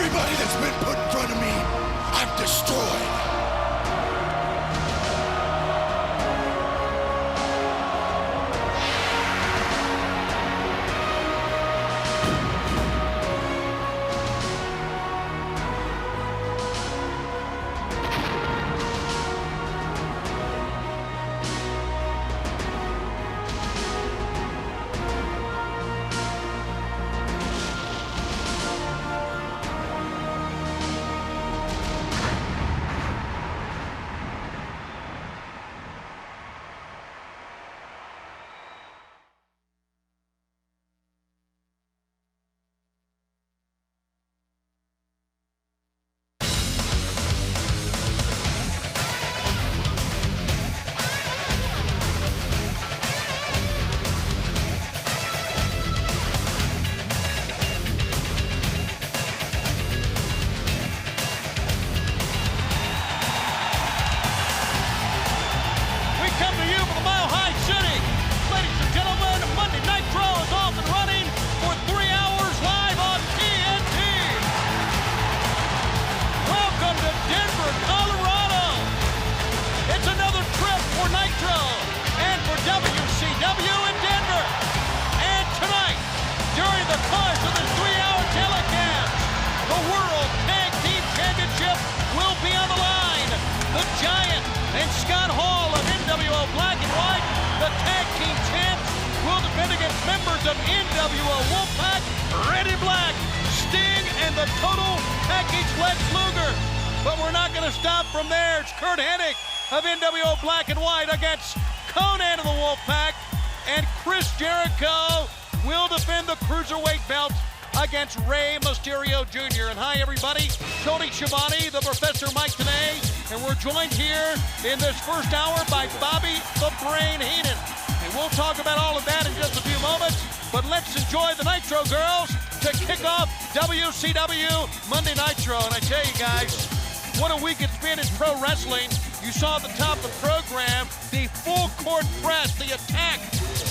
Everybody that's been put in front of me, I've destroyed. Members of NWO Wolfpack, Red and Black, Sting, and the Total Package Lex Luger. But we're not going to stop from there. It's Curt Hennig of NWO Black and White against Konnan of the Wolfpack, and Chris Jericho will defend the Cruiserweight belt against Rey Mysterio Jr. And hi, everybody. Tony Schiavone, the Professor Mike Tenay, and we're joined here in this first hour by Bobby the Brain Heenan. And we'll talk about all of that in just a few moments, but let's enjoy the Nitro Girls to kick off WCW Monday Nitro. And I tell you guys, what a week it's been in pro wrestling. You saw at the top of the program the full court press, the attack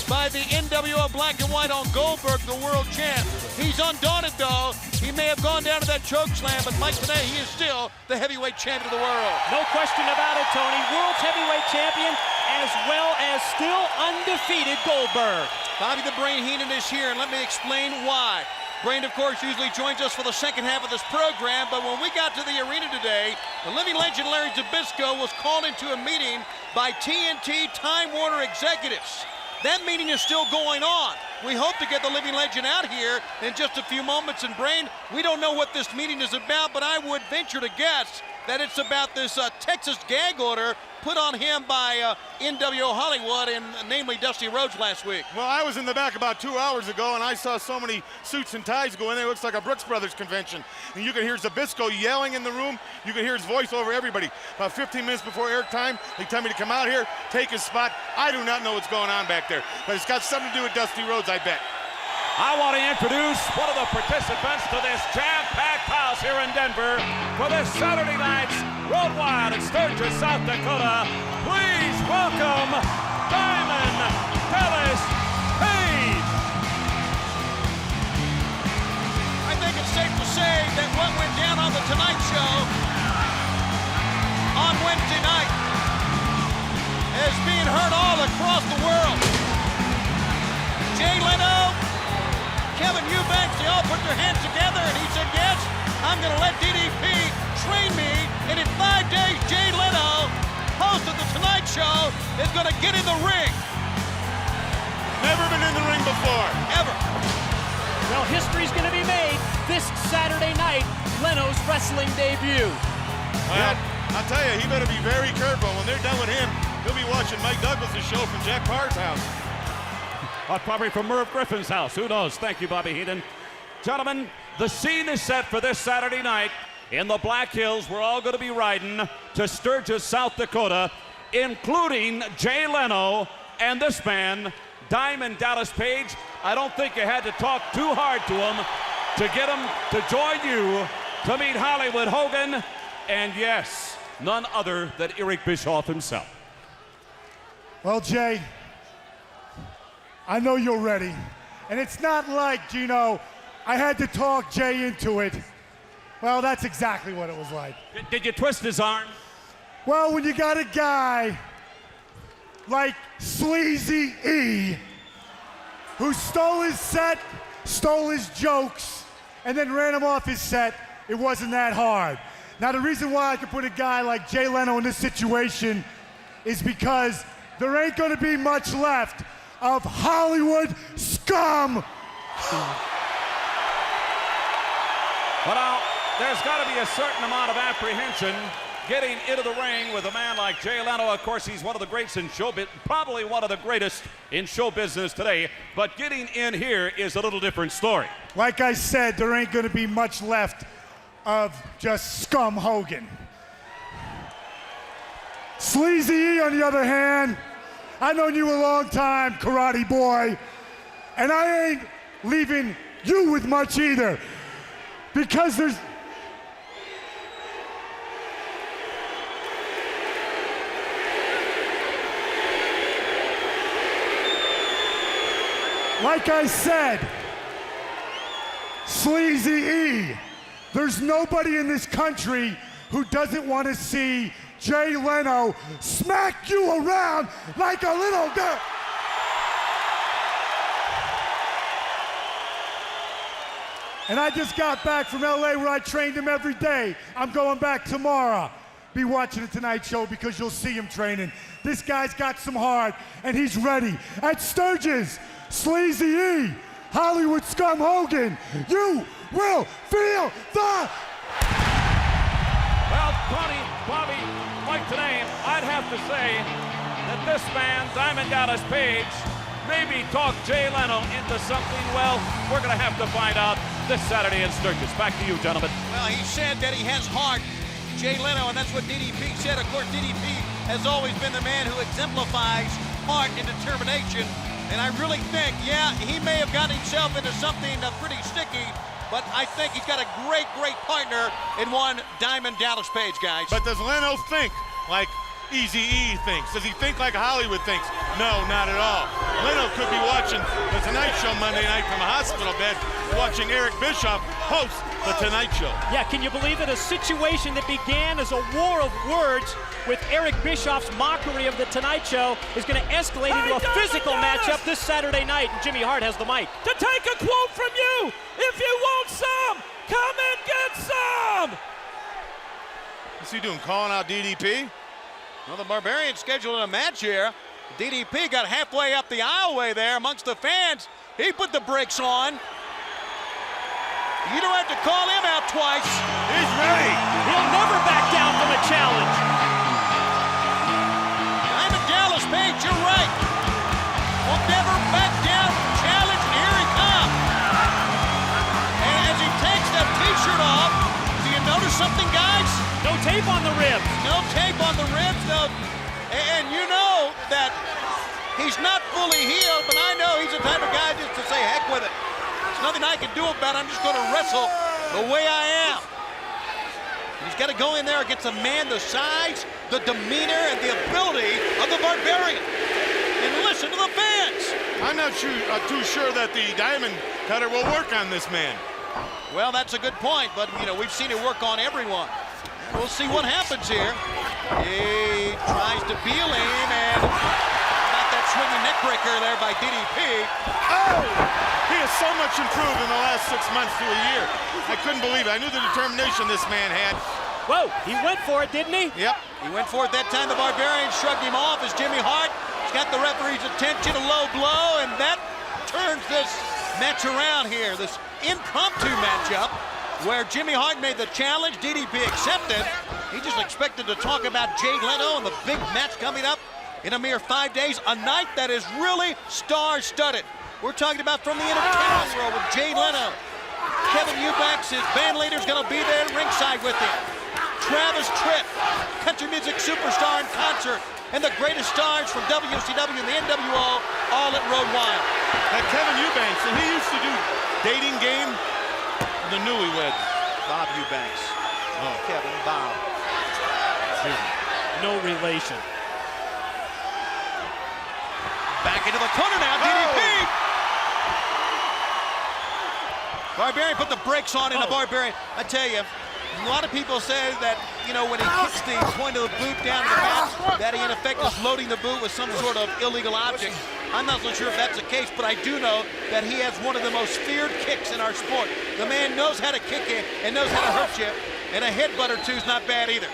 by the NWO Black and White on Goldberg, the world champ. He's undaunted though. He may have gone down to that choke slam, but Mike today, he is still the heavyweight champion of the world. No question about it, Tony. World's heavyweight champion, as well as still undefeated Goldberg. Bobby the Brain Heenan is here, and let me explain why. Brain, of course, usually joins us for the second half of this program, but when we got to the arena today, the living legend Larry Zbyszko was called into a meeting by TNT Time Warner executives. That meeting is still going on. We hope to get the living legend out here in just a few moments. And Brain, we don't know what this meeting is about, but I would venture to guess that it's about this Texas gag order put on him by NWO Hollywood, and namely Dusty Rhodes last week. Well, I was in the back about 2 hours ago, and I saw so many suits and ties go in there. It looks like a Brooks Brothers convention. And you can hear Zbyszko yelling in the room. You can hear his voice over everybody. About 15 minutes before airtime, they tell me to come out here, take his spot. I do not know what's going on back there, but it's got something to do with Dusty Rhodes, I bet. I want to introduce one of the participants to this jam-packed house here in Denver for this Saturday night's Road Wild in Sturgis, South Dakota. Please welcome Diamond Dallas Page. I think it's safe to say that what went down on the Tonight Show on Wednesday night is being heard all across the world. Jay Leno, Kevin Eubanks, they all put their hands together, and he said, yes, I'm going to let DDP train me, and in 5 days, Jay Leno, host of The Tonight Show, is going to get in the ring. Never been in the ring before. Ever. Well, history's going to be made this Saturday night, Leno's wrestling debut. Well, I'll tell you, he better be very careful. When they're done with him, he'll be watching Mike Douglas' show from Jack Parr's house. Probably from Merv Griffin's house. Who knows? Thank you, Bobby Heenan. Gentlemen, the scene is set for this Saturday night in the Black Hills. We're all going to be riding to Sturgis, South Dakota, including Jay Leno and this man, Diamond Dallas Page. I don't think you had to talk too hard to him to get him to join you to meet Hollywood Hogan, and yes, none other than Eric Bischoff himself. Well, Jay, I know you're ready. And it's not like, Gino, I had to talk Jay into it. Well, that's exactly what it was like. Did you twist his arm? Well, when you got a guy like Sleazy E, who stole his set, stole his jokes, and then ran him off his set, it wasn't that hard. Now, the reason why I could put a guy like Jay Leno in this situation is because there ain't gonna be much left of Hollywood scum. But now, there's got to be a certain amount of apprehension getting into the ring with a man like Jay Leno. Of course, he's one of the greats in showbiz, probably one of the greatest in show business today. But getting in here is a little different story. Like I said, there ain't gonna be much left of just scum Hogan. Sleazy E, on the other hand, I've known you a long time, Karate Boy, and I ain't leaving you with much either, because there's... Like I said, Sleazy E, there's nobody in this country who doesn't want to see Jay Leno smack you around like a little girl. And I just got back from LA where I trained him every day. I'm going back tomorrow. Be watching the Tonight Show because you'll see him training. This guy's got some heart and he's ready. At Sturgis, Sleazy E, Hollywood scum Hogan, you will feel the... Well, Tony, Bobby, like today, I'd have to say that this man, Diamond Dallas Page, maybe talked Jay Leno into something. Well, we're going to have to find out this Saturday in Sturgis. Back to you, gentlemen. Well, he said that he has heart, Jay Leno, and that's what DDP said. Of course, DDP has always been the man who exemplifies heart and determination. And I really think, yeah, he may have gotten himself into something pretty sticky, but I think he's got a great, great partner in one Diamond Dallas Page, guys. But does Leno think like Eazy-E thinks? Does he think like Hollywood thinks? No, not at all. Leno could be watching the Tonight Show Monday night from a hospital bed, watching Eric Bischoff host the Tonight Show. Yeah, can you believe it? A situation that began as a war of words with Eric Bischoff's mockery of the Tonight Show is going to escalate into a physical matchup this Saturday night. And Jimmy Hart has the mic. To take a quote from you, if you want some, come and get some. What's he doing, calling out DDP? Well, the Barbarian scheduled a match here. DDP got halfway up the aisleway there amongst the fans. He put the brakes on. You don't have to call him out twice. He's ready. He'll never back down from a challenge. Diamond Dallas Page, you're right. Will never back down from challenge, and here he comes. And as he takes that t-shirt off, do you notice something, guys? No tape on the ribs. No tape on the ribs, no. And you know that he's not fully healed, but I know he's the type of guy just to say, heck with it. There's nothing I can do about it. I'm just going to wrestle the way I am. He's got to go in there against a man the size, the demeanor, and the ability of the Barbarian. And listen to the fans. I'm not too sure that the Diamond Cutter will work on this man. Well, that's a good point, but, you know, we've seen it work on everyone. We'll see what happens here. He tries to peel him, and got that swinging neck breaker there by DDP. Oh! He has so much improved in the last 6 months to a year. I couldn't believe it. I knew the determination this man had. Whoa, he went for it, didn't he? Yep, he went for it that time. The Barbarian shrugged him off as Jimmy Hart has got the referee's attention, a low blow, and that turns this match around here. This impromptu matchup where Jimmy Hart made the challenge, DDP accepted. He just expected to talk about Jay Leno and the big match coming up in a mere 5 days, a night that is really star-studded. We're talking about from the entertainment world with Jay Leno. Kevin Eubanks, his band leader, is going to be there ringside with him. Travis Tritt, country music superstar in concert, and the greatest stars from WCW and the NWO, all at Road Wild. That Kevin Eubanks, and he used to do dating game, the newlyweds. Bob Eubanks. Oh. Kevin Bob. No relation. Back into the corner now, DDP. Barbarian put the brakes on in the Barbarian. I tell you, a lot of people say that, you know, when he kicks the point of the boot down to the mat, that he in effect is loading the boot with some sort of illegal object. I'm not so sure if that's the case, but I do know that he has one of the most feared kicks in our sport. The man knows how to kick you and knows how to hurt you, and a headbutt or two is not bad either.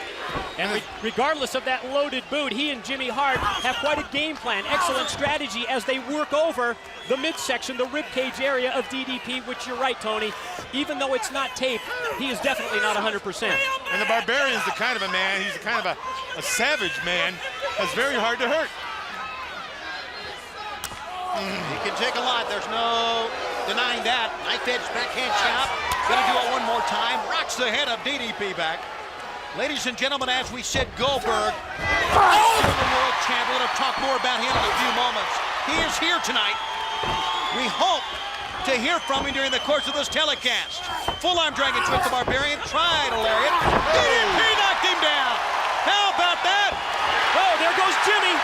And regardless of that loaded boot, he and Jimmy Hart have quite a game plan, excellent strategy as they work over the midsection, the rib cage area of DDP, which you're right, Tony. Even though it's not taped, he is definitely not 100%. And the Barbarian's the kind of a man, he's a kind of a savage man that's very hard to hurt. He can take a lot. There's no denying that. Knife edge backhand chop. Gonna do it one more time. Rocks the head of DDP back. Ladies and gentlemen, as we said, Goldberg, the world champ. We're gonna talk more about him in a few moments. He is here tonight. We hope to hear from him during the course of this telecast. Full arm dragon twist the Barbarian. Tried a lariat. DDP knocked him down. How about that? Oh, there goes Jimmy.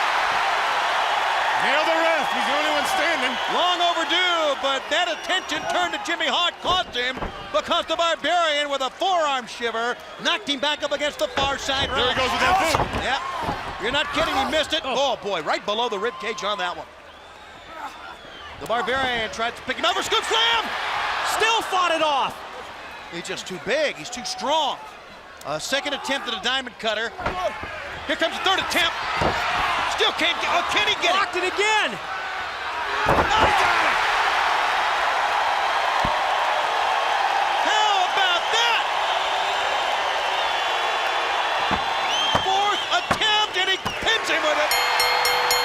Nail the ref, he's the only one standing. Long overdue, but that attention turned to Jimmy Hart cost him because the Barbarian with a forearm shiver knocked him back up against the far side. There he goes with that boot. Yep. You're not kidding, he missed it. Oh boy, right below the rib cage on that one. The Barbarian tried to pick him over, scoop slam! Still fought it off. He's just too big, he's too strong. Second attempt at a diamond cutter. Here comes the third attempt. Still can't get, oh, can he get Blocked it again. Oh, he got it! How about that? Fourth attempt, and he pins him with it.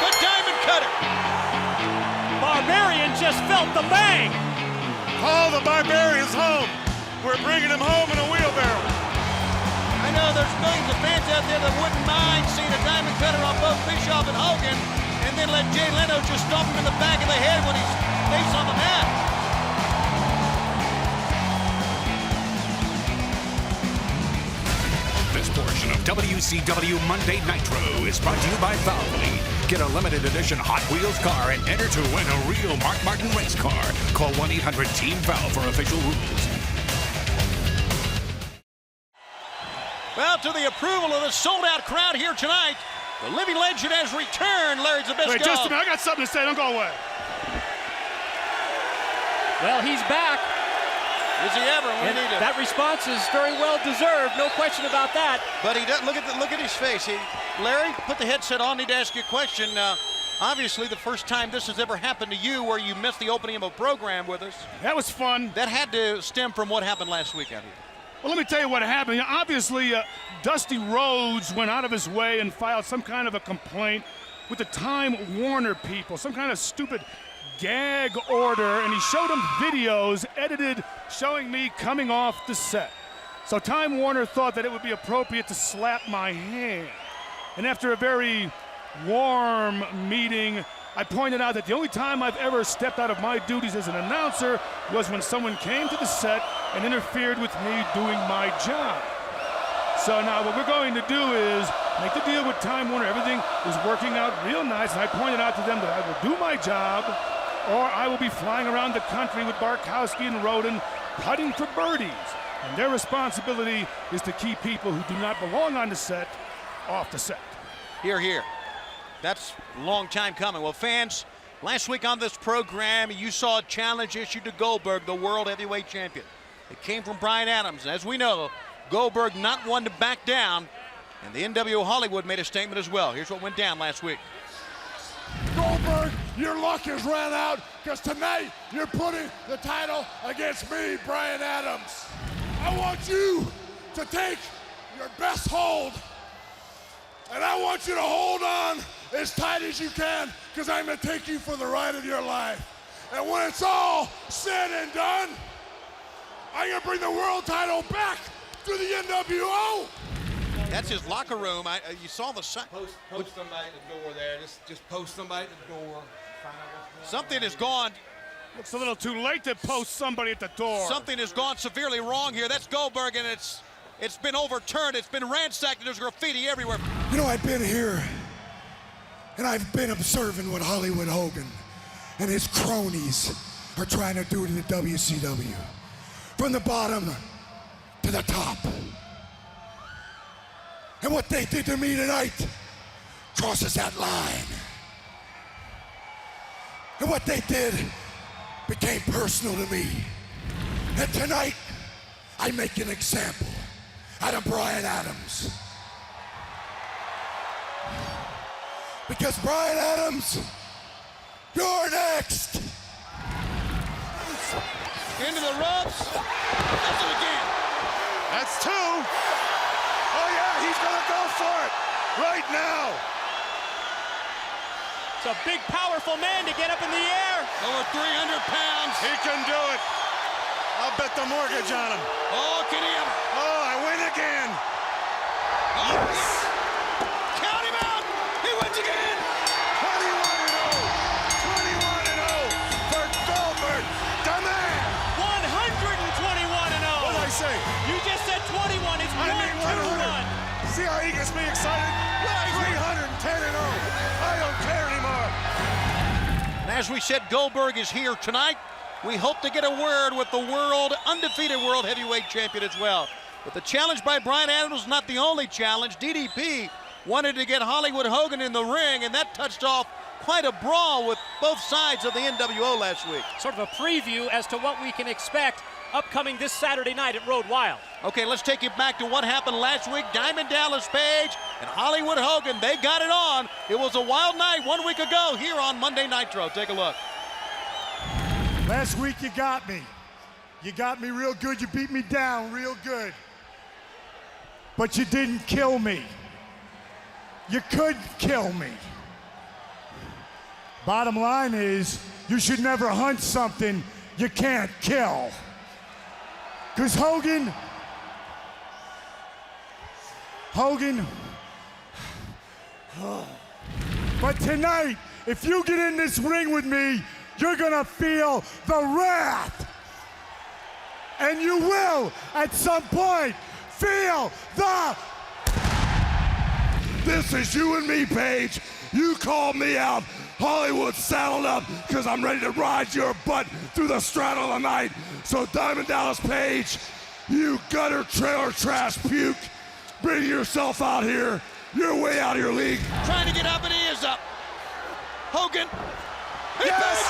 The diamond cutter. Barbarian just felt the bang. Call the Barbarians home. We're bringing him home in a wheelbarrow. I know there's millions of fans out there that wouldn't mind seeing a diamond cutter on both Bischoff and Hogan, and then let Jay Leno just stomp him in the back of the head when he's face on the mat. This portion of WCW Monday Nitro is brought to you by Valvoline. Get a limited edition Hot Wheels car and enter to win a real Mark Martin race car. Call 1-800-TEAM-VAL for official rules. Well, to the approval of the sold-out crowd here tonight, the living legend has returned, Larry Zbyszko. Wait, just a minute. I got something to say. Don't go away. Well, he's back. Is he ever? We And need it. that response is very well deserved. No question about that. But he does. Look at his face. Larry, put the headset on. Need to ask you a question. Obviously, the first time this has ever happened to you, where you missed the opening of a program with us. That was fun. That had to stem from what happened last week out here. Well, let me tell you what happened. Obviously, Dusty Rhodes went out of his way and filed some kind of a complaint with the Time Warner people, some kind of stupid gag order, and he showed them videos edited showing me coming off the set. So Time Warner thought that it would be appropriate to slap my hand. And after a very warm meeting, I pointed out that the only time I've ever stepped out of my duties as an announcer was when someone came to the set and interfered with me doing my job. So now what we're going to do is make the deal with Time Warner. Everything is working out real nice, and I pointed out to them that I will do my job, or I will be flying around the country with Barkowski and Roden putting for birdies. And their responsibility is to keep people who do not belong on the set off the set. Here, here. That's a long time coming. Well, fans, last week on this program, you saw a challenge issued to Goldberg, the world heavyweight champion. It came from Bryan Adams. As we know, Goldberg not one to back down, and the NWO Hollywood made a statement as well. Here's what went down last week. Goldberg, your luck has ran out because tonight you're putting the title against me, Bryan Adams. I want you to take your best hold, and I want you to hold on as tight as you can because I'm going to take you for the ride of your life. And when it's all said and done, I'm going to bring the world title back to the NWO. That's his locker room. You saw the sign. Post somebody at the door there. Just post somebody at the door. Something has gone. Looks a little too late to post somebody at the door. Something has gone severely wrong here. That's Goldberg, and it's been overturned. It's been ransacked, and there's graffiti everywhere. You know, I've been here, and I've been observing what Hollywood Hogan and his cronies are trying to do to the WCW. from the bottom to the top. And what they did to me tonight crosses that line. And what they did became personal to me. And tonight, I make an example out of Bryan Adams. Because Bryan Adams, you're next. Into the ropes. Does it again. That's two. Oh yeah, he's gonna go for it right now. It's a big, powerful man to get up in the air. Over 300 pounds. He can do it. I'll bet the mortgage on him. Oh, can he have... Oh, I win again. Oh, yes. Count him out. He wins again. 21-0. 21-0 for Goldberg, the man. 121-0. What did I say? You just said 21. It's I mean 100. See how he gets me excited? 310-0. I don't care anymore. And as we said, Goldberg is here tonight. We hope to get a word with the undefeated world heavyweight champion as well. But the challenge by Bryan Adams was not the only challenge. DDP wanted to get Hollywood Hogan in the ring, and that touched off quite a brawl with both sides of the NWO last week. Sort of a preview as to what we can expect upcoming this Saturday night at Road Wild. Okay, let's take you back to what happened last week. Diamond Dallas Page and Hollywood Hogan, they got it on. It was a wild night 1 week ago here on Monday Nitro. Take a look. Last week you got me. You got me real good. You beat me down real good. But you didn't kill me. You could kill me. Bottom line is, you should never hunt something you can't kill. Because Hogan, but tonight, if you get in this ring with me, you're gonna feel the wrath. And you will, at some point, feel the... This is you and me, Paige. You called me out. Hollywood saddled up because I'm ready to ride your butt through the straddle of the night. So Diamond Dallas Page, you gutter trailer trash puke, bring yourself out here. You're way out of your league. Trying to get up, and he is up. Hogan. Yes!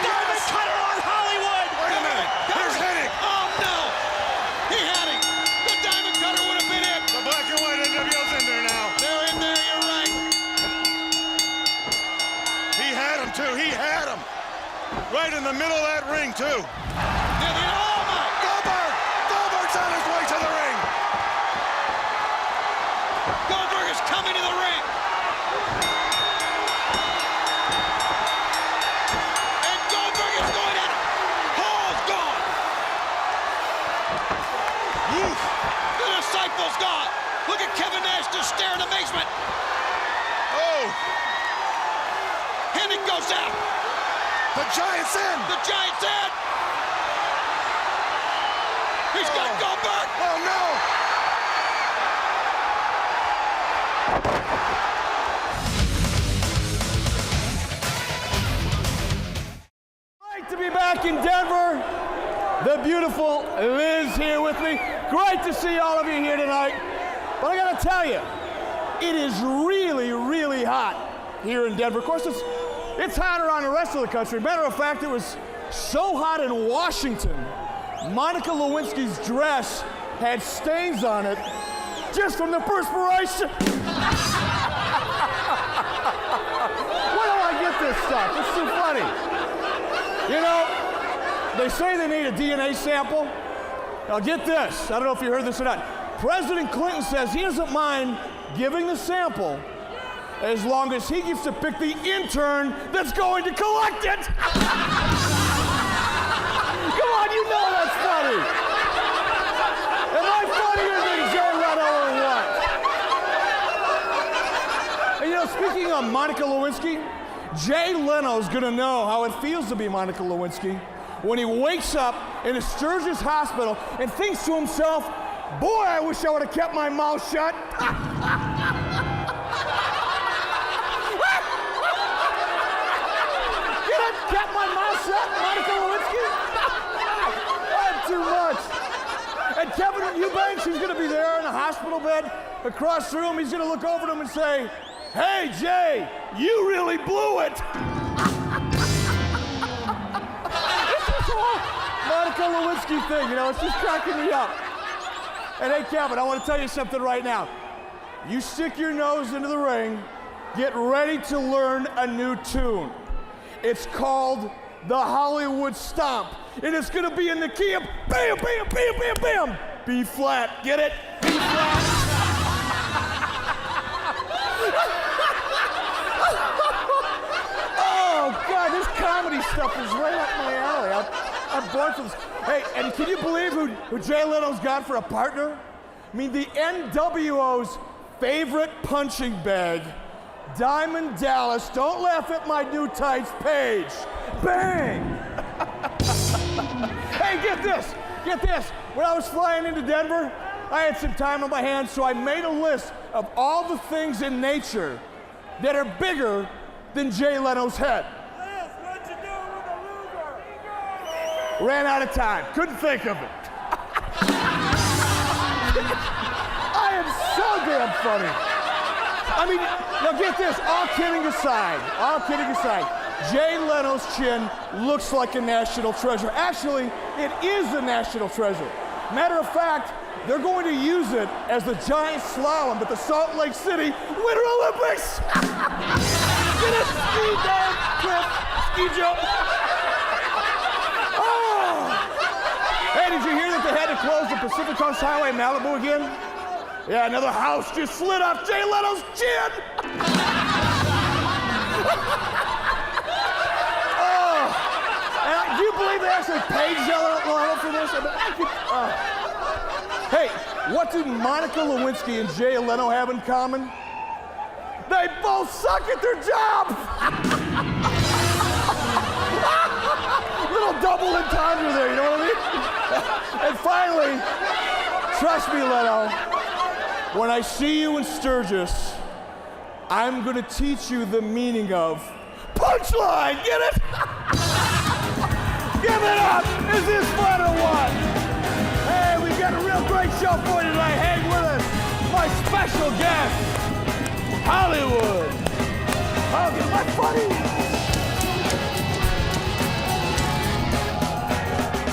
Diamond cutter on Hollywood. Wait a minute. Here's Hennig. Oh, no. He had him. The Diamond cutter would have been it. The black and white NWO's in there now. They're in there, you're right. He had him, too. He had him. Right in the middle of that ring, too. Oh, my. Goldberg! Goldberg's on his way to the ring. Goldberg is coming to the ring. And Goldberg is going at it. Hall's gone. Woof. The disciple's gone. Look at Kevin Nash just stare in amazement. Oh, Hennig goes out. the Giant's in. The Giant's in. He's got Goldberg. Oh, no. Great to be back in Denver. The beautiful Liz here with me. Great to see all of you here tonight. But I gotta tell you, it is really, really hot here in Denver. Of course, it's hotter on the rest of the country. Matter of fact, it was so hot in Washington, Monica Lewinsky's dress had stains on it just from the perspiration. Where do I get this stuff? It's too funny. You know, they say they need a DNA sample. Now get this, I don't know if you heard this or not. President Clinton says he doesn't mind giving the sample as long as he gets to pick the intern that's going to collect it. Come on, you know that's funny. Am I funnier than Jay Leno or what? And you know, speaking of Monica Lewinsky, Jay Leno's gonna know how it feels to be Monica Lewinsky when he wakes up in a Sturgis hospital and thinks to himself, boy, I wish I would have kept my mouth shut. Kept my mouth shut, Monica Lewinsky? Eubanks, he's gonna be there in a hospital bed across the room. He's gonna look over to him and say, "Hey, Jay, you really blew it." It's this whole Monica Lewinsky thing, you know, it's just cracking me up. And hey, Kevin, I want to tell you something right now. You stick your nose into the ring, get ready to learn a new tune. It's called the Hollywood Stomp. And it's gonna be in the key of bam, bam, bam, bam, bam. B flat, get it? B flat. Oh God, this comedy stuff is right up my alley. I'm born for this. Hey, and can you believe who Jay Leno's got for a partner? I mean, the NWO's favorite punching bag, Diamond Dallas. Don't laugh at my new tights, Paige. Bang! Hey, get this. When I was flying into Denver, I had some time on my hands, so I made a list of all the things in nature that are bigger than Jay Leno's head. Liz, what'd you do with the Luger? Ran out of time. Couldn't think of it. I am so damn funny. I mean, now get this, all kidding aside, Jay Leno's chin looks like a national treasure. Actually, it is a national treasure. Matter of fact, they're going to use it as the giant slalom at the Salt Lake City Winter Olympics. Get it? Ski down, cliff, ski jump. Oh. Hey, did you hear that they had to close the Pacific Coast Highway in Malibu again? Yeah, another house just slid off Jay Leno's chin. Oh. And do you believe they actually paid Jay Leno for this? Hey, what do Monica Lewinsky and Jay Leno have in common? They both suck at their job. Little double entendre there, you know what I mean? And finally, trust me, Leno, when I see you in Sturgis, I'm gonna teach you the meaning of punchline, get it? Give it up, is this fun or what? Hey, we got a real great show for you tonight. Hang with us, my special guest, Hollywood. Hogan, my buddy.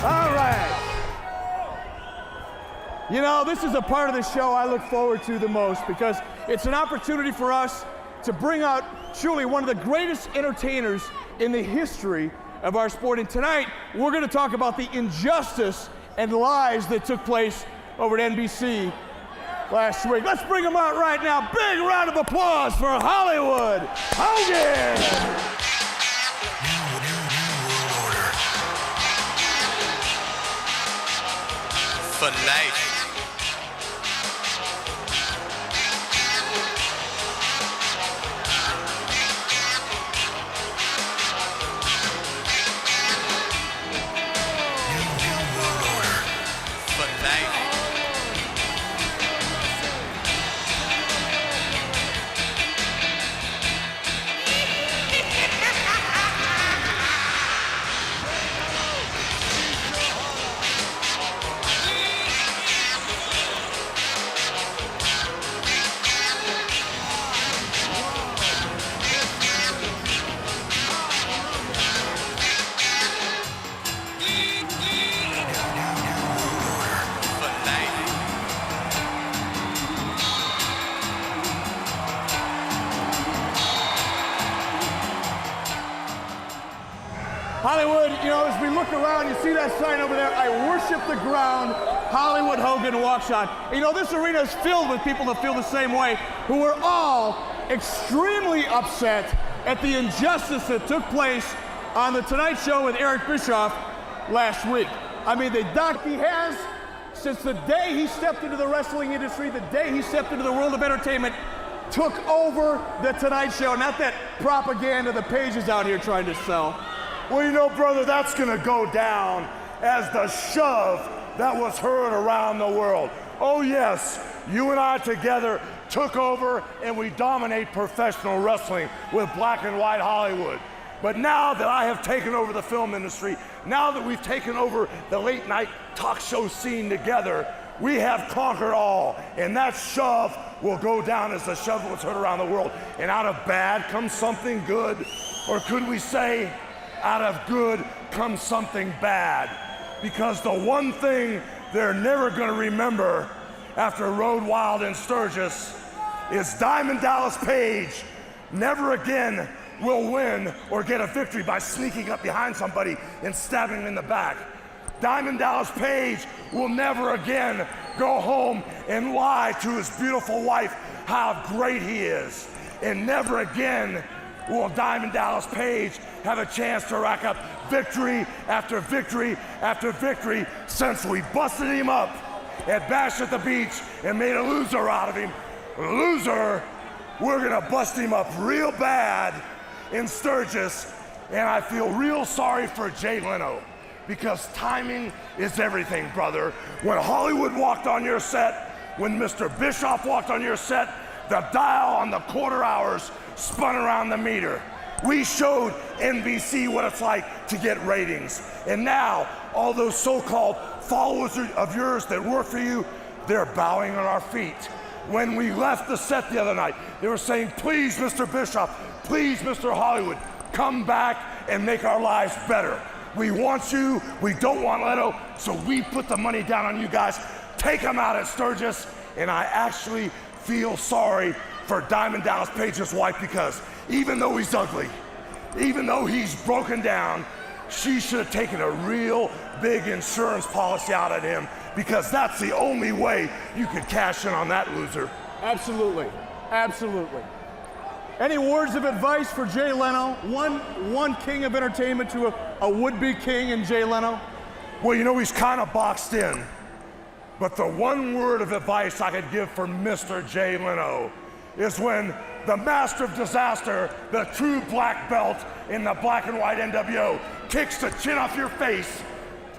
All right. You know, this is a part of the show I look forward to the most because it's an opportunity for us to bring out truly one of the greatest entertainers in the history of our sport. And tonight, we're going to talk about the injustice and lies that took place over at NBC last week. Let's bring him out right now. Big round of applause for Hollywood Hogan. Fanatic. Hollywood, you know, as we look around, you see that sign over there, I worship the ground, Hollywood Hogan Walkshot. You know, this arena is filled with people that feel the same way, who are all extremely upset at the injustice that took place on The Tonight Show with Eric Bischoff last week. I mean, the doc he has, since the day he stepped into the wrestling industry, the day he stepped into the world of entertainment, took over The Tonight Show, not that propaganda the pages out here trying to sell. Well, you know, brother, that's gonna go down as the shove that was heard around the world. Oh yes, you and I together took over and we dominate professional wrestling with Black and White Hollywood. But now that I have taken over the film industry, now that we've taken over the late night talk show scene together, We have conquered all, and that shove will go down as the shove was heard around the world. And out of bad comes something good, or could we say, out of good comes something bad? Because the one thing they're never gonna remember after Road Wild and Sturgis is Diamond Dallas Page never again will win or get a victory by sneaking up behind somebody and stabbing him in the back. Diamond Dallas Page will never again go home and lie to his beautiful wife how great he is. And never again will Diamond Dallas Page have a chance to rack up victory after victory after victory since we busted him up at Bash at the Beach and made a loser out of him. Loser, we're gonna bust him up real bad in Sturgis, and I feel real sorry for Jay Leno, because timing is everything, brother. When Hollywood walked on your set, when Mr. Bischoff walked on your set, the dial on the quarter hours spun around the meter. We showed NBC what it's like to get ratings. And now, all those so-called followers of yours that work for you, they're bowing at our feet. When we left the set the other night, they were saying, please, Mr. Bischoff, please, Mr. Hollywood, come back and make our lives better. We want you, we don't want Leno, so we put the money down on you guys. Take him out at Sturgis, and I actually feel sorry for Diamond Dallas Page's wife, because even though he's ugly, even though he's broken down, she should have taken a real big insurance policy out of him, because that's the only way you could cash in on that loser. Absolutely, absolutely. Any words of advice for Jay Leno? One king of entertainment to a would-be king in Jay Leno? Well, you know, he's kind of boxed in. But the one word of advice I could give for Mr. Jay Leno is when the master of disaster, the true black belt in the black and white NWO, kicks the chin off your face,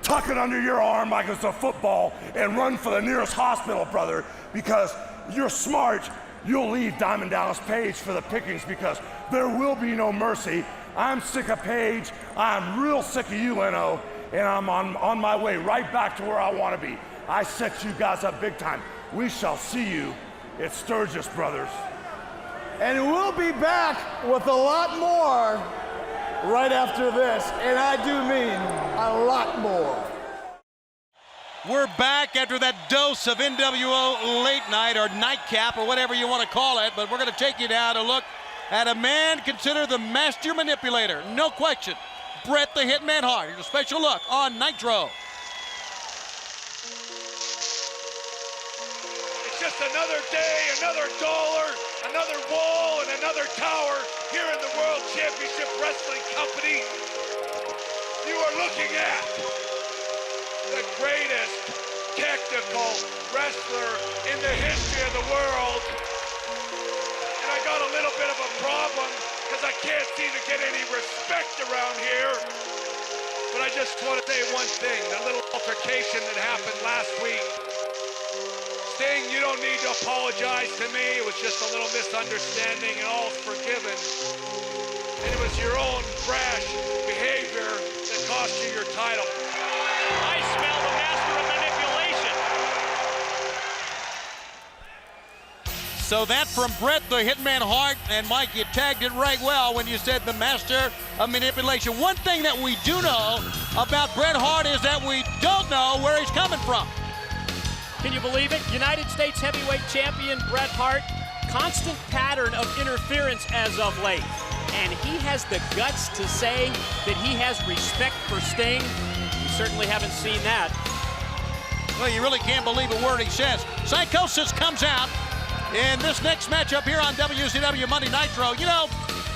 tuck it under your arm like it's a football, and run for the nearest hospital, brother, because you're smart. You'll leave Diamond Dallas Page for the pickings, because there will be no mercy. I'm sick of Page. I'm real sick of you, Leno, and I'm on my way right back to where I want to be. I set you guys up big time. We shall see you at Sturgis, brothers. And we'll be back with a lot more right after this, and I do mean a lot more. We're back after that dose of NWO late night or nightcap or whatever you want to call it, but we're going to take you now to look at a man considered the master manipulator. No question. Bret the Hitman Hart. Here's a special look on Nitro. It's just another day, another dollar, another wall, and another tower here in the World Championship Wrestling Company. You are looking at the greatest technical wrestler in the history of the world. And I got a little bit of a problem because I can't seem to get any respect around here. But I just want to say one thing, the little altercation that happened last week. Sting, you don't need to apologize to me. It was just a little misunderstanding and all's forgiven. And it was your own brash behavior that cost you your title. I smell the master of manipulation. So that from Bret the Hitman Hart, and Mike, you tagged it right well when you said the master of manipulation. One thing that we do know about Bret Hart is that we don't know where he's coming from. Can you believe it? United States heavyweight champion Bret Hart, constant pattern of interference as of late. And he has the guts to say that he has respect for Sting. We certainly haven't seen that. Well, you really can't believe a word he says. Psychosis comes out in this next matchup here on WCW Monday Nitro. You know,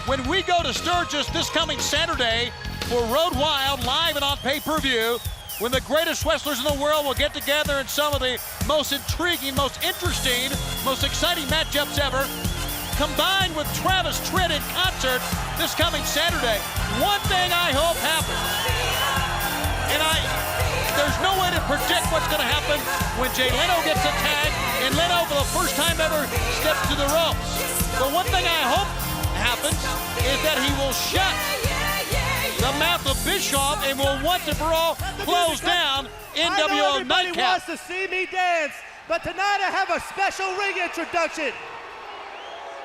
when we go to Sturgis this coming Saturday for Road Wild live and on pay-per-view, when the greatest wrestlers in the world will get together in some of the most intriguing, most interesting, most exciting matchups ever, combined with Travis Tritt in concert this coming Saturday. One thing I hope happens, and there's no way to predict what's going to happen when Jay Leno gets a tag and Leno for the first time ever steps to the ropes. But one thing I hope happens is that he will shut the mouth of Bischoff and will once and for all close down I know NWO everybody Nightcap. wants to see me dance, but tonight I have a special ring introduction.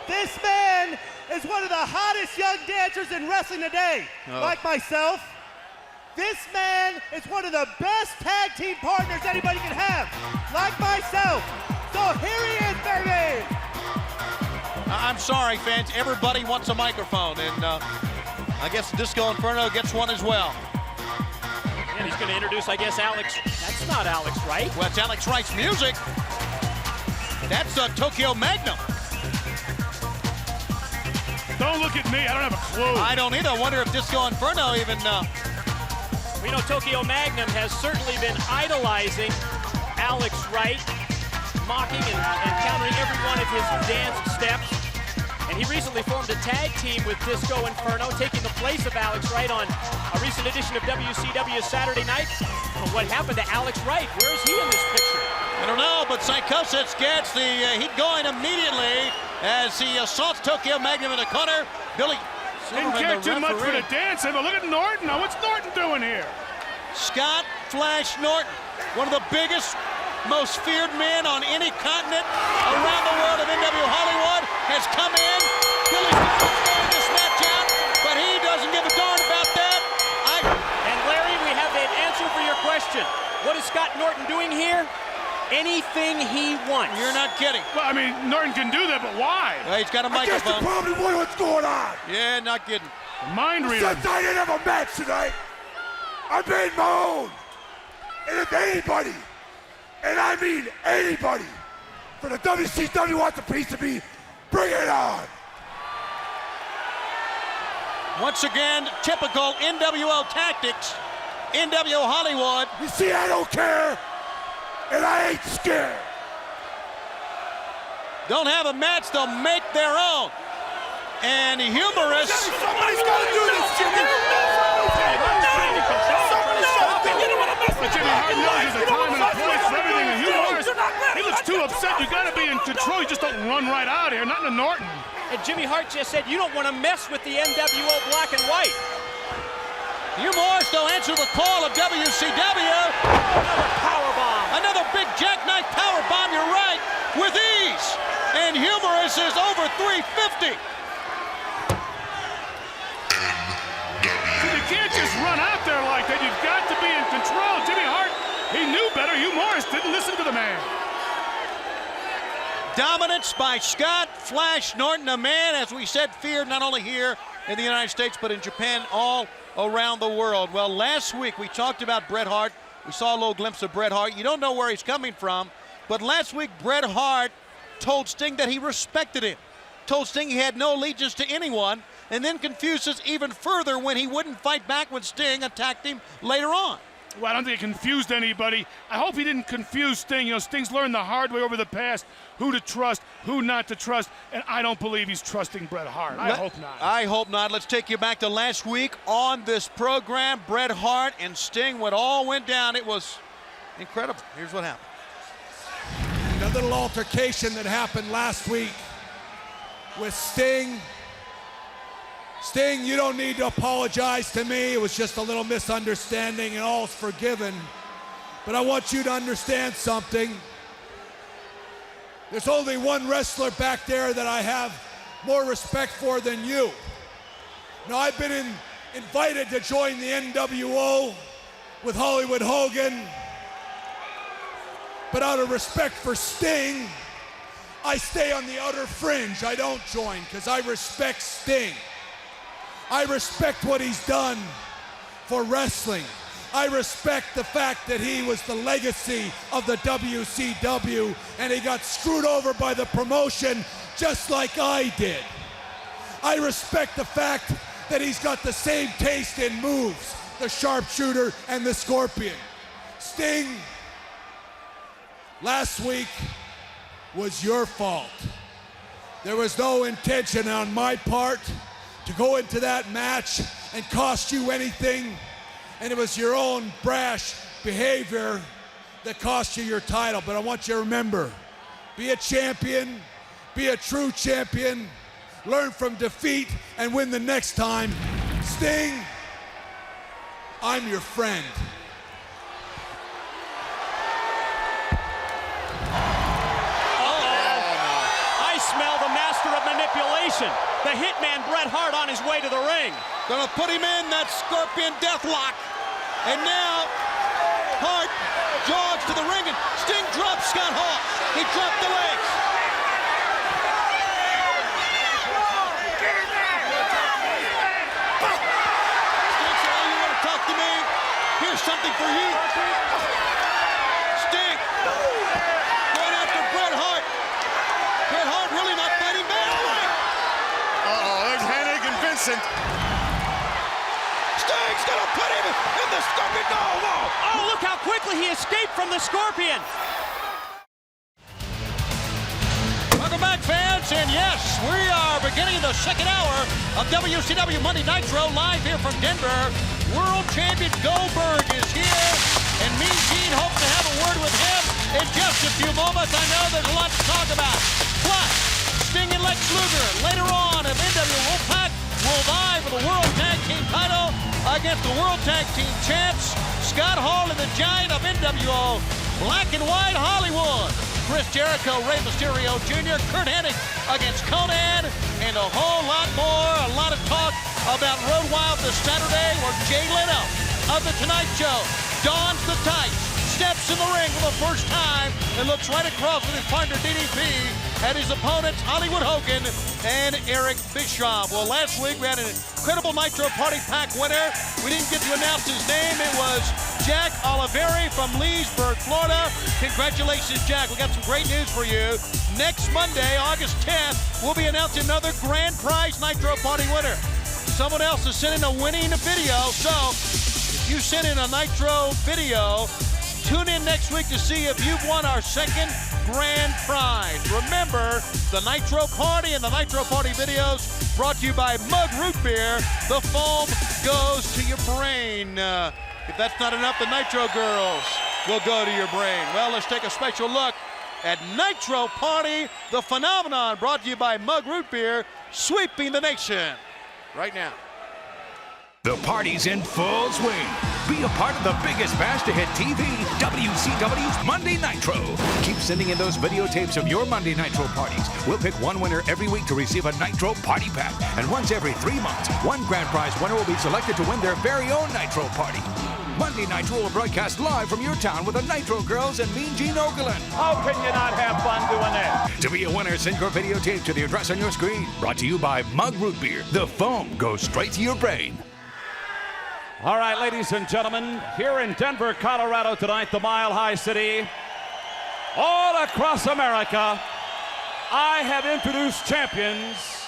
This man is one of the hottest young dancers in wrestling today. Like myself, this man is one of the best tag team partners anybody can have. Like myself. So here he is, baby. I'm sorry, fans. Everybody wants a microphone, and I guess Disco Inferno gets one as well. And he's going to introduce, I guess, Alex. That's not Alex Wright. Well, it's Alex Wright's music. That's Tokyo Magnum. Don't look at me. I don't have a clue. I don't either. I wonder if Disco Inferno even... We know Tokyo Magnum has certainly been idolizing Alex Wright, mocking and countering every one of his dance steps. And he recently formed a tag team with Disco Inferno, taking the place of Alex Wright on a recent edition of WCW Saturday Night. Well, what happened to Alex Wright? Where is he in this picture? I don't know, but Psychosis gets the heat going immediately as he assaults Tokyo Magnum in the corner. Billy Didn't Silverman, care the too much for the referee. dancing, but look at Norton. Now, what's Norton doing here? Scott Flash Norton, one of the biggest, most feared men on any continent around the world of NW Hollywood, has come in. Billy Silverman's throwing this match out, but he doesn't give a darn about that. And Larry, we have an answer for your question. What is Scott Norton doing here? Anything he wants. You're not kidding. Well, I mean, Norton can do that, but why? He's got a I guess you microphone. probably wonder what's going on. Yeah, not kidding. Mind reading. Since I didn't have a match tonight, I made my own. And if anybody, and I mean anybody, for the WCW wants a piece of me, bring it on. Once again, typical NWO tactics. NWO Hollywood. You see, I don't care, and I ain't scared. Don't have a match, they'll make their own. And humorous. Somebody's got to do this, Jimmy. But Jimmy Hart knows there's a time and a place for everything, and Hugh Morris, he looks too upset. You got to be in control. You just don't run right out here. Not in Norton. And Jimmy Hart just said, you don't want to mess with the NWO black and white. Hugh Morris, though, answer the call of WCW. Another powerbomb. Another big jackknife powerbomb, you're right, with ease. And Humorous is over 350. You can't just run out there like that. You've got to be in control. Jimmy Hart, he knew better. Hugh Morris didn't listen to the man. Dominance by Scott Flash Norton, a man, as we said, feared not only here in the United States, but in Japan, all around the world. Well, last week we talked about Bret Hart. We saw a little glimpse of Bret Hart. You don't know where he's coming from, but last week Bret Hart told Sting that he respected him, told Sting he had no allegiance to anyone, and then confused us even further when he wouldn't fight back when Sting attacked him later on. Well, I don't think it confused anybody. I hope he didn't confuse Sting. You know, Sting's learned the hard way over the past who to trust, who not to trust, and I don't believe he's trusting Bret Hart. I hope not. I hope not. Let's take you back to last week on this program. Bret Hart and Sting, what all went down. It was incredible. Here's what happened. A little altercation that happened last week with Sting. Sting, you don't need to apologize to me. It was just a little misunderstanding and all's forgiven. But I want you to understand something. There's only one wrestler back there that I have more respect for than you. Now, I've been invited to join the NWO with Hollywood Hogan. But out of respect for Sting, I stay on the outer fringe. I don't join because I respect Sting. I respect what he's done for wrestling. I respect the fact that he was the legacy of the WCW and he got screwed over by the promotion just like I did. I respect the fact that he's got the same taste in moves, the sharpshooter and the scorpion. Sting, last week was your fault. There was no intention on my part to go into that match and cost you anything, and it was your own brash behavior that cost you your title. But I want you to remember, be a champion, be a true champion, learn from defeat and win the next time. Sting, I'm your friend. I smell the master of manipulation. The hitman Bret Hart on his way to the ring. Gonna put him in that Scorpion Deathlock. And now Hart jogs to the ring and Sting drops Scott Hall. He dropped the legs. Sting said, "Oh, you want to talk to me? Here's something for you." Sting going after Bret Hart. Bret Hart really not fighting back. There's Hennig and Vincent. Sting's gonna put him in the Scorpion. No. Oh, look how quickly he escaped from the Scorpion. Welcome back, fans, and yes, we are beginning the second hour of WCW Monday Nitro live here from Denver. World Champion Goldberg is here, and Mean Gene hopes to have a word with him in just a few moments. I know there's a lot to talk about. Plus, Sting and Lex Luger later on of NWO Wolfpack will vie for the World Tag Team title against the World Tag Team champs Scott Hall and the Giant of NWO Black and White Hollywood. Chris Jericho, Rey Mysterio Jr., Kurt Hennig against Conan, and a whole lot more. A lot of talk about Road Wild this Saturday, where Jay Leno of The Tonight Show dons the tights, steps in the ring for the first time, and looks right across with his partner DDP at his opponents Hollywood Hogan and Eric Bischoff. Well, last week we had an incredible Nitro Party Pack winner. We didn't get to announce his name. It was Jack Oliveri from Leesburg, Florida. Congratulations, Jack. We got some great news for you. Next Monday, August 10th, we'll be announcing another grand prize Nitro Party winner. Someone else is sending a winning video, so if you send in a Nitro video, tune in next week to see if you've won our second grand prize. Remember, the Nitro Party and the Nitro Party videos brought to you by Mug Root Beer. The foam goes to your brain. If that's not enough, the Nitro Girls will go to your brain. Well, let's take a special look at Nitro Party, the phenomenon, brought to you by Mug Root Beer, sweeping the nation right now. The party's in full swing. Be a part of the biggest bash to hit TV, WCW's Monday Nitro. Keep sending in those videotapes of your Monday Nitro parties. We'll pick one winner every week to receive a Nitro Party Pack. And once every 3 months, one grand prize winner will be selected to win their very own Nitro Party. Monday Nitro will broadcast live from your town with the Nitro Girls and Mean Gene Okerlund. How can you not have fun doing that? To be a winner, send your videotape to the address on your screen. Brought to you by Mug Root Beer. The foam goes straight to your brain. All right, ladies and gentlemen, here in Denver, Colorado tonight, the Mile High City, all across America, I have introduced champions,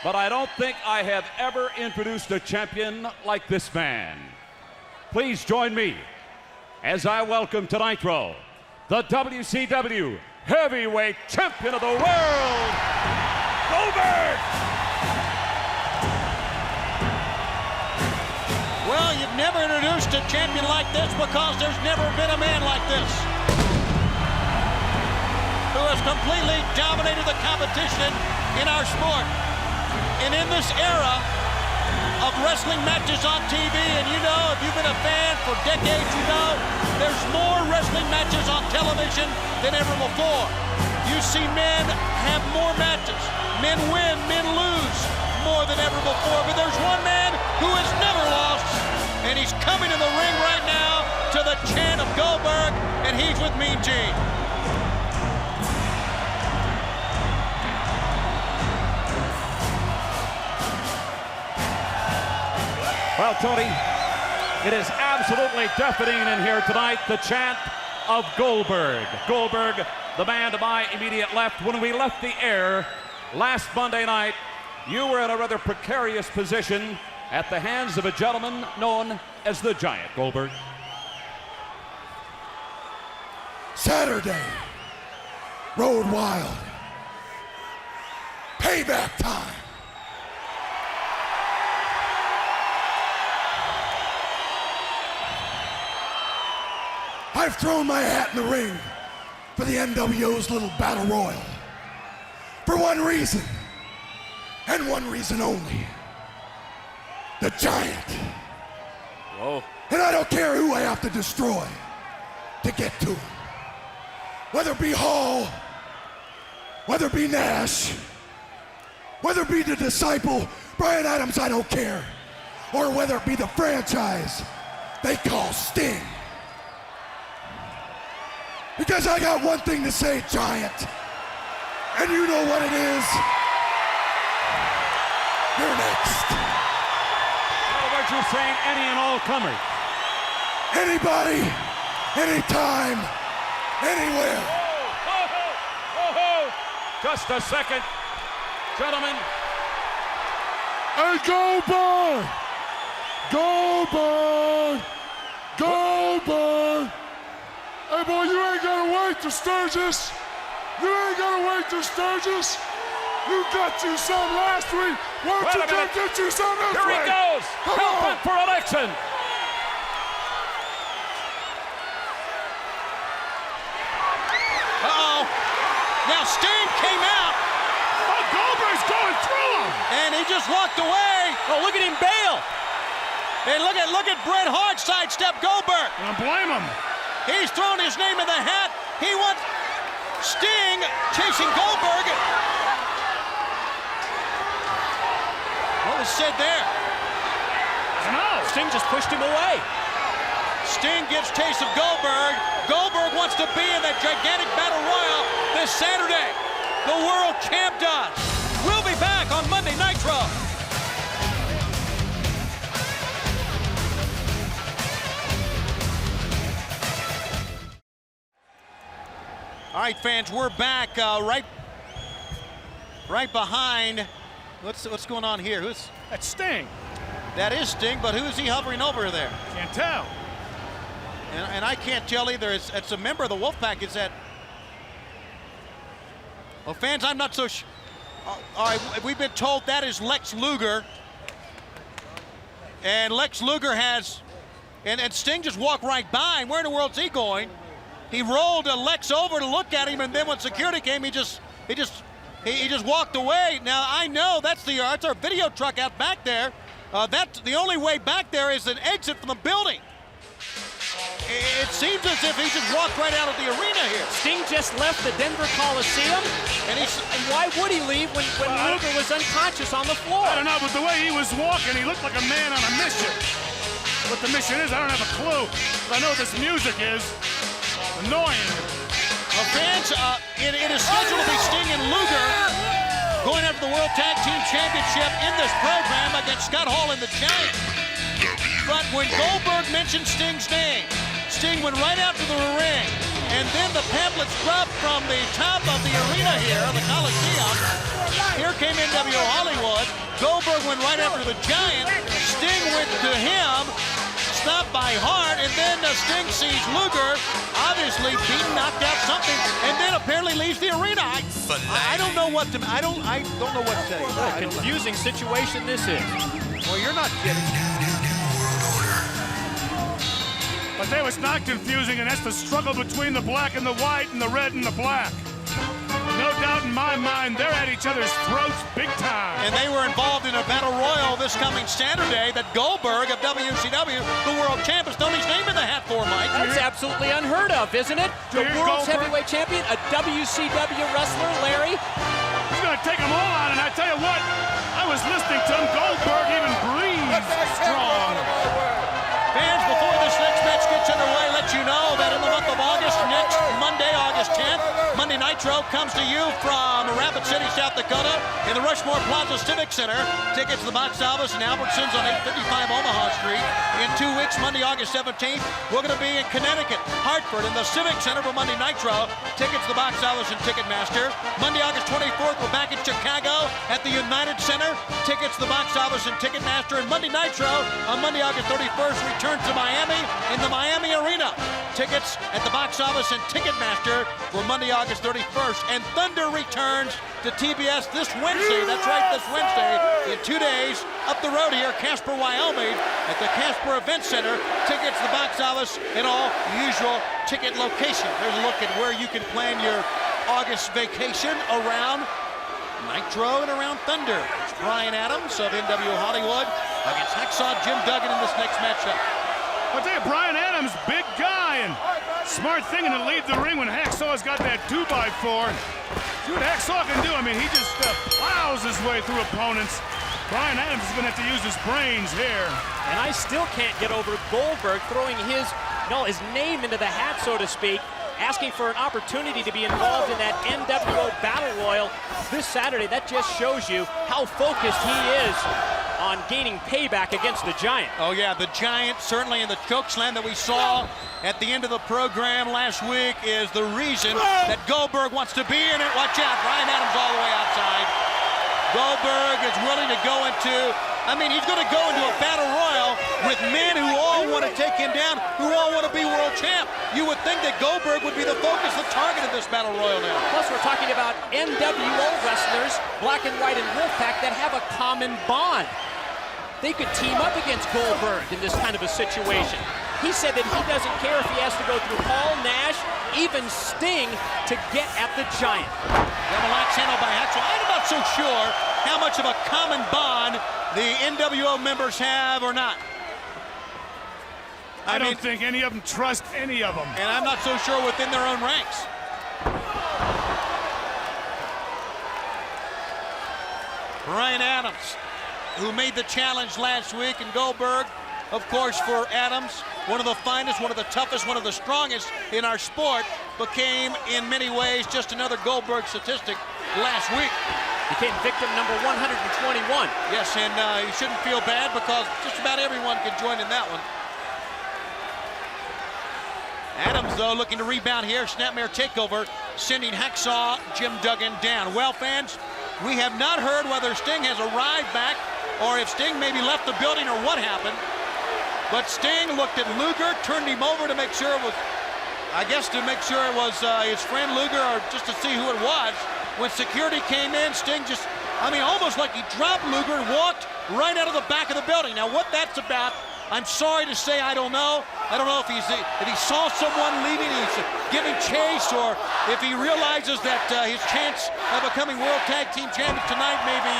but I don't think I have ever introduced a champion like this man. Please join me as I welcome to Nitro, the WCW Heavyweight Champion of the World, Goldberg! Well, you've never introduced a champion like this because there's never been a man like this who has completely dominated the competition in our sport. And in this era of wrestling matches on TV, and you know, if you've been a fan for decades, you know, there's more wrestling matches on television than ever before. You see men have more matches. Men win, men lose more than ever before. But there's one man who has never lost, and he's coming in the ring right now to the chant of Goldberg, and he's with Mean Gene. Well, Tony, it is absolutely deafening in here tonight, the chant of Goldberg. Goldberg, the man to my immediate left. When we left the air last Monday night, you were in a rather precarious position at the hands of a gentleman known as the Giant, Goldberg. Saturday, Road Wild, payback time. I've thrown my hat in the ring for the NWO's little battle royal for one reason, and one reason only. The Giant Whoa. And I don't care who I have to destroy to get to him. Whether it be Hall, whether it be Nash, whether it be the disciple, Bryan Adams, I don't care. Or whether it be the franchise they call Sting. Because I got one thing to say, Giant. And you know what it is. You're next. In other words, you're saying any and all comers. Anybody, anytime, anywhere. Just a second. Gentlemen. Hey, Goldberg! Goldberg! Goldberg! Hey, boy, you ain't gotta wait to Sturgis. You ain't gotta wait to Sturgis. You got you some last week. Why don't you go get you some this Here week? he goes. Come Helping on. for election. Uh-oh. Now Sting came out. Oh, Goldberg's going through him. And he just walked away. Oh, look at him bail. And look at Bret Hart sidestep Goldberg. I don't blame him. He's thrown his name in the hat. He wants Sting chasing Goldberg. What was said there? I don't know. Sting just pushed him away. Sting gets taste of Goldberg. Goldberg wants to be in that gigantic battle royal this Saturday. The world champ does. We'll be back on Monday Nitro. All right, fans, we're back right behind. What's going on here? That's Sting. That is Sting, but who is he hovering over there? Can't tell. And I can't tell either. It's a member of the Wolfpack. Is that? Well, fans, I'm not so sure. All right, we've been told that is Lex Luger. And Lex Luger has, and Sting just walked right by him. Where in the world's he going? He rolled Lex over to look at him, and then when security came, he just walked away. Now I know that's our video truck out back there. That's the only way back there is an exit from the building. It seems as if he just walked right out of the arena here. Sting just left the Denver Coliseum, and why would he leave when Luger was unconscious on the floor? I don't know, but the way he was walking, he looked like a man on a mission. What the mission is, I don't have a clue. But I know what this music is. Annoying. Well, fans, it is scheduled to be Sting and Luger going after the World Tag Team Championship in this program against Scott Hall and the Giant. But when Goldberg mentioned Sting's name, Sting went right out to the ring, and then the pamphlets dropped from the top of the arena here, the Coliseum. Here came NWO Hollywood. Goldberg went right after the Giant. Sting went to him, stopped by Hart, and then Sting sees Luger, obviously beaten, knocked out something, and then apparently leaves the arena. I don't know what to. I don't know what to say. What a confusing situation this is. Well, you're not kidding. But they was not confusing, and that's the struggle between the black and the white and the red and the black. No doubt in my mind, they're at each other's throats big time. And they were involved in a battle royal this coming Saturday that Goldberg of WCW, the world champ, has thrown his name in the hat for, Mike. That's absolutely unheard of, isn't it? The world's heavyweight champion, a WCW wrestler, Larry. He's going to take them all on, and I tell you what, I was listening to him. Goldberg even breathes strong. Fans, before this next match gets underway, let you know that in the month of August, next Monday, August 10th, Monday Nitro comes to you from Rapid City, South Dakota, in the Rushmore Plaza Civic Center. Tickets to the box office in Albertsons on 855 Omaha Street. In 2 weeks, Monday, August 17th, we're going to be in Connecticut, Hartford, in the Civic Center for Monday Nitro. Tickets to the box office and Ticketmaster. Monday, August 24th, we're back in Chicago at the United Center. Tickets to the box office and Ticketmaster. And Monday Nitro on Monday, August 31st, return to Miami in the Miami Arena. Tickets at the box office and Ticketmaster for Monday, August 31st. And Thunder returns to TBS this Wednesday. That's right, this Wednesday. In 2 days, up the road here, Casper, Wyoming, at the Casper Event Center. Tickets to the box office in all usual ticket locations. There's a look at where you can plan your August vacation around Nitro and around Thunder. It's Bryan Adams of NWO Hollywood against Hacksaw Jim Duggan in this next matchup. I'll tell you, Brian Adams, big guy, and smart thing to leave the ring when Hacksaw's got that 2x4. See what Hacksaw can do. I mean, he just plows his way through opponents. Brian Adams is going to have to use his brains here. And I still can't get over Goldberg throwing his name into the hat, so to speak, asking for an opportunity to be involved in that NWO Battle Royal this Saturday. That just shows you how focused he is on gaining payback against the Giant. Oh yeah, the Giant, certainly in the chokeslam that we saw at the end of the program last week, is the reason that Goldberg wants to be in it. Watch out, Brian Adams all the way outside. Goldberg is willing to go into, he's going to go into a battle royal with men who all want to take him down, who all want to be world champ. You would think that Goldberg would be the focus, the target of this battle royal now. Plus, we're talking about NWO wrestlers, Black and White and Wolfpack, that have a common bond. They could team up against Goldberg in this kind of a situation. He said that he doesn't care if he has to go through Paul, Nash, even Sting to get at the Giant. Double axe handle by Hacksaw. I'm not so sure how much of a common bond the NWO members have or not. I don't think any of them trust any of them. And I'm not so sure within their own ranks. Brian Adams, who made the challenge last week, and Goldberg, of course, for Adams, one of the finest, one of the toughest, one of the strongest in our sport, became in many ways just another Goldberg statistic last week. Became victim number 121. Yes, and you shouldn't feel bad because just about everyone can join in that one. Adams, though, looking to rebound here. Snapmare takeover, sending Hacksaw Jim Duggan down. Well, fans, we have not heard whether Sting has arrived back or if Sting maybe left the building or what happened. But Sting looked at Luger, turned him over to make sure it was, his friend Luger, or just to see who it was. When security came in, Sting just, almost like he dropped Luger and walked right out of the back of the building. Now, what that's about, I'm sorry to say, I don't know. I don't know if he saw someone leaving, he's giving chase, or if he realizes that his chance of becoming World Tag Team Champions tonight may be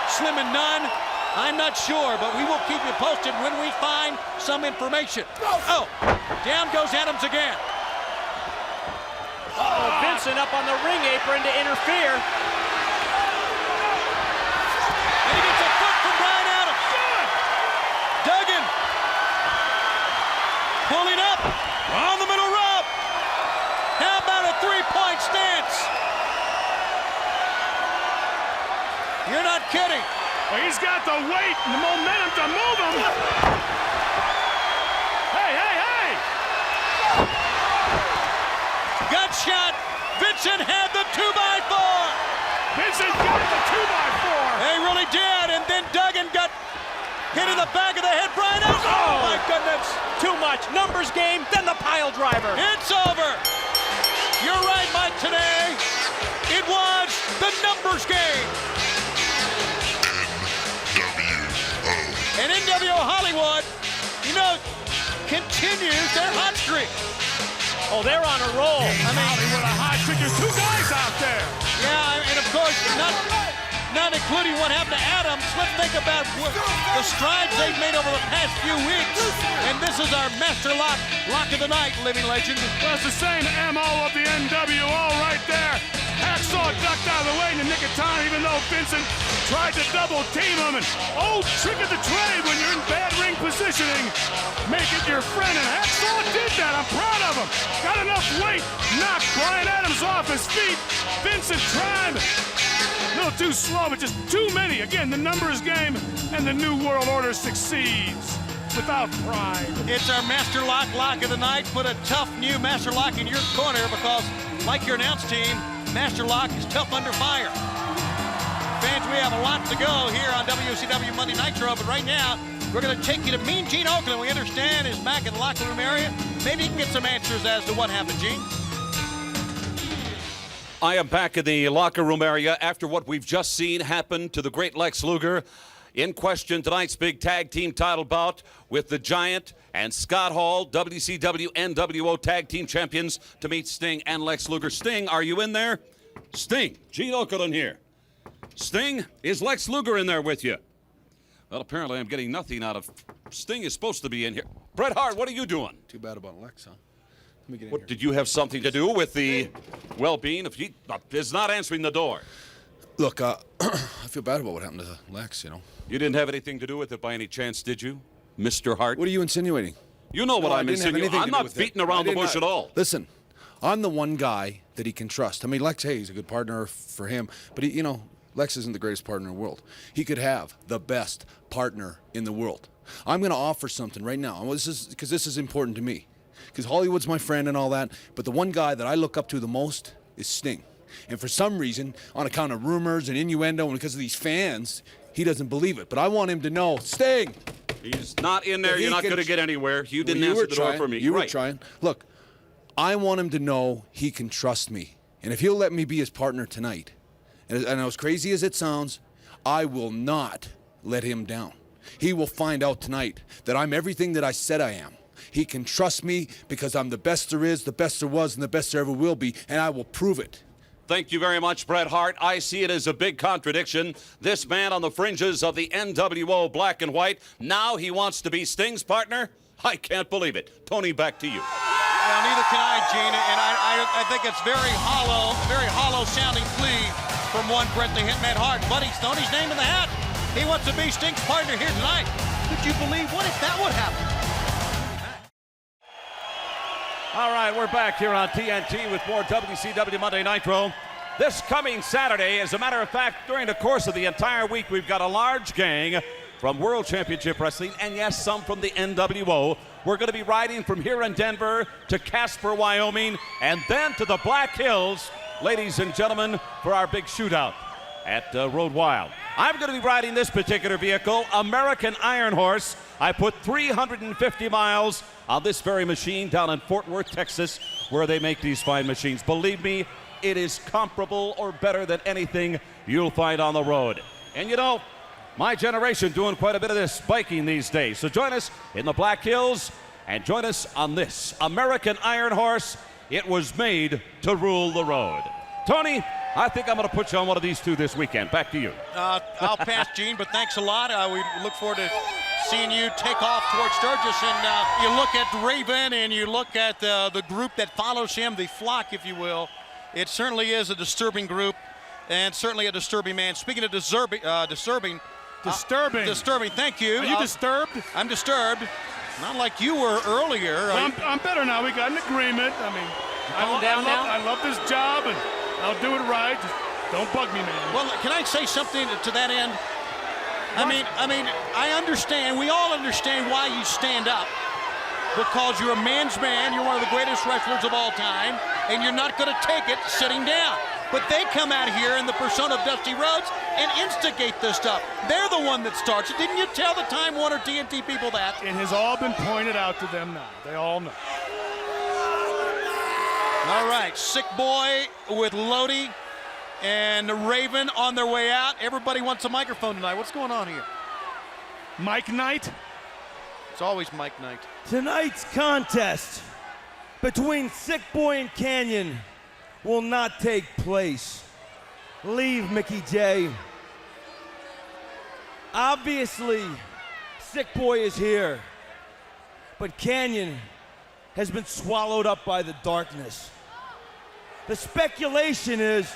slim and none. I'm not sure, but we will keep you posted when we find some information. Oh, down goes Adams again. Uh-oh, Vincent up on the ring apron to interfere. And he gets a foot from Brian Adams. Duggan pulling up on the middle rope. How about a three-point stance? You're not kidding. Well, he's got the weight and the momentum to move him. Hey! Gut shot. Vincent had the 2x4. Vincent got the 2x4. They really did, and then Duggan got hit in the back of the head. Brian Adams. Oh my goodness. Too much. Numbers game, then the pile driver. It's over. You're right, Mike, today. It was the numbers game. And NWO Hollywood, continues their hot streak. Oh, they're on a roll. Hollywood, a hot streak. There's two guys out there. Yeah, and of course, not including what happened to Adams. Let's think about the strides they've made over the past few weeks. And this is our Master Lock of the Night, living legend. Well, it's the same MO of the NWO right there. Hacksaw ducked out of the way in the nick of time, even though Vincent tried to double team him. And old trick of the trade when you're in bad ring positioning. Make it your friend, and Hacksaw did that. I'm proud of him. Got enough weight, knocked Brian Adams off his feet. Vincent tried. A little too slow, but just too many. Again, the numbers game, and the New World Order succeeds without pride. It's our Master Lock of the Night. Put a tough new Master Lock in your corner because, like your announce team, Master Lock is tough under fire. Fans, we have a lot to go here on WCW Monday Nitro, but right now, we're going to take you to Mean Gene Okerlund. We understand is back in the locker room area. Maybe he can get some answers as to what happened, Gene. I am back in the locker room area after what we've just seen happen to the great Lex Luger. In question tonight's big tag team title bout with the Giant and Scott Hall, WCW NWO tag team champions, to meet Sting and Lex Luger. Sting, are you in there? Sting, Gene Okerlund here. Sting, is Lex Luger in there with you? Well, apparently I'm getting nothing out of... Sting is supposed to be in here. Bret Hart, what are you doing? Too bad about Lex, huh? Let me get in What, here. did you have something to do with the well-being? If he is not answering the door. Look, I feel bad about what happened to Lex, you know. You didn't have anything to do with it by any chance, did you, Mr. Hart? What are you insinuating? You know what I'm insinuating. I'm not beating around the bush at all. Listen, I'm the one guy that he can trust. I mean, Lex, hey, he's a good partner for him, but he, you know, Lex isn't the greatest partner in the world. He could have the best partner in the world. I'm going to offer something right now. This is important to me. Because Hollywood's my friend and all that, but the one guy that I look up to the most is Sting. And for some reason, on account of rumors and innuendo and because of these fans, he doesn't believe it. But I want him to know, Sting! He's not in there. You're not going to get anywhere. You didn't answer the door for me. You were trying. Look, I want him to know he can trust me. And if he'll let me be his partner tonight, and as crazy as it sounds, I will not let him down. He will find out tonight that I'm everything that I said I am. He can trust me because I'm the best there is, the best there was, and the best there ever will be, and I will prove it. Thank you very much, Bret Hart. I see it as a big contradiction. This man on the fringes of the NWO Black and White, now he wants to be Sting's partner? I can't believe it. Tony, back to you. Well, neither can I, Gene, and I think it's very hollow sounding plea from one Bret the Hitman Hart. But he's thrown his name in the hat. He wants to be Sting's partner here tonight. Could you believe what if that would happen? All right, we're back here on TNT with more WCW Monday Nitro. This coming Saturday, as a matter of fact, during the course of the entire week, we've got a large gang from World Championship Wrestling, and yes, some from the NWO. We're going to be riding from here in Denver to Casper, Wyoming, and then to the Black Hills, ladies and gentlemen, for our big shootout at Road Wild. I'm going to be riding this particular vehicle, American Iron Horse. I put 350 miles on this very machine down in Fort Worth, Texas, where they make these fine machines. Believe me, it is comparable or better than anything you'll find on the road. And you know, my generation doing quite a bit of this biking these days. So join us in the Black Hills and join us on this American Iron Horse. It was made to rule the road. Tony, I think I'm going to put you on one of these two this weekend. Back to you. I'll pass, Gene, but thanks a lot. We look forward to seeing you take off towards Sturgis. And you look at Raven and you look at the group that follows him, the flock, if you will. It certainly is a disturbing group and certainly a disturbing man. Speaking of disturbing. Disturbing, thank you. Are you disturbed? I'm disturbed. Not like you were earlier. Well, I'm better now. We got an agreement. I mean, I love this job, and I'll do it right. Just don't bug me, man. Well, can I say something to that end? I mean, I understand. We all understand why you stand up, because you're a man's man. You're one of the greatest wrestlers of all time, and you're not going to take it sitting down. But they come out here in the persona of Dusty Rhodes and instigate this stuff. They're the one that starts it. Didn't you tell the Time Warner TNT people that? It has all been pointed out to them now. They all know. All right, Sick Boy with Lodi and Raven on their way out. Everybody wants a microphone tonight. What's going on here? Mike Night? It's always Mike Night. Tonight's contest between Sick Boy and Canyon will not take place. Leave Mickey J. Obviously, Sick Boy is here, but Canyon has been swallowed up by the darkness. The speculation is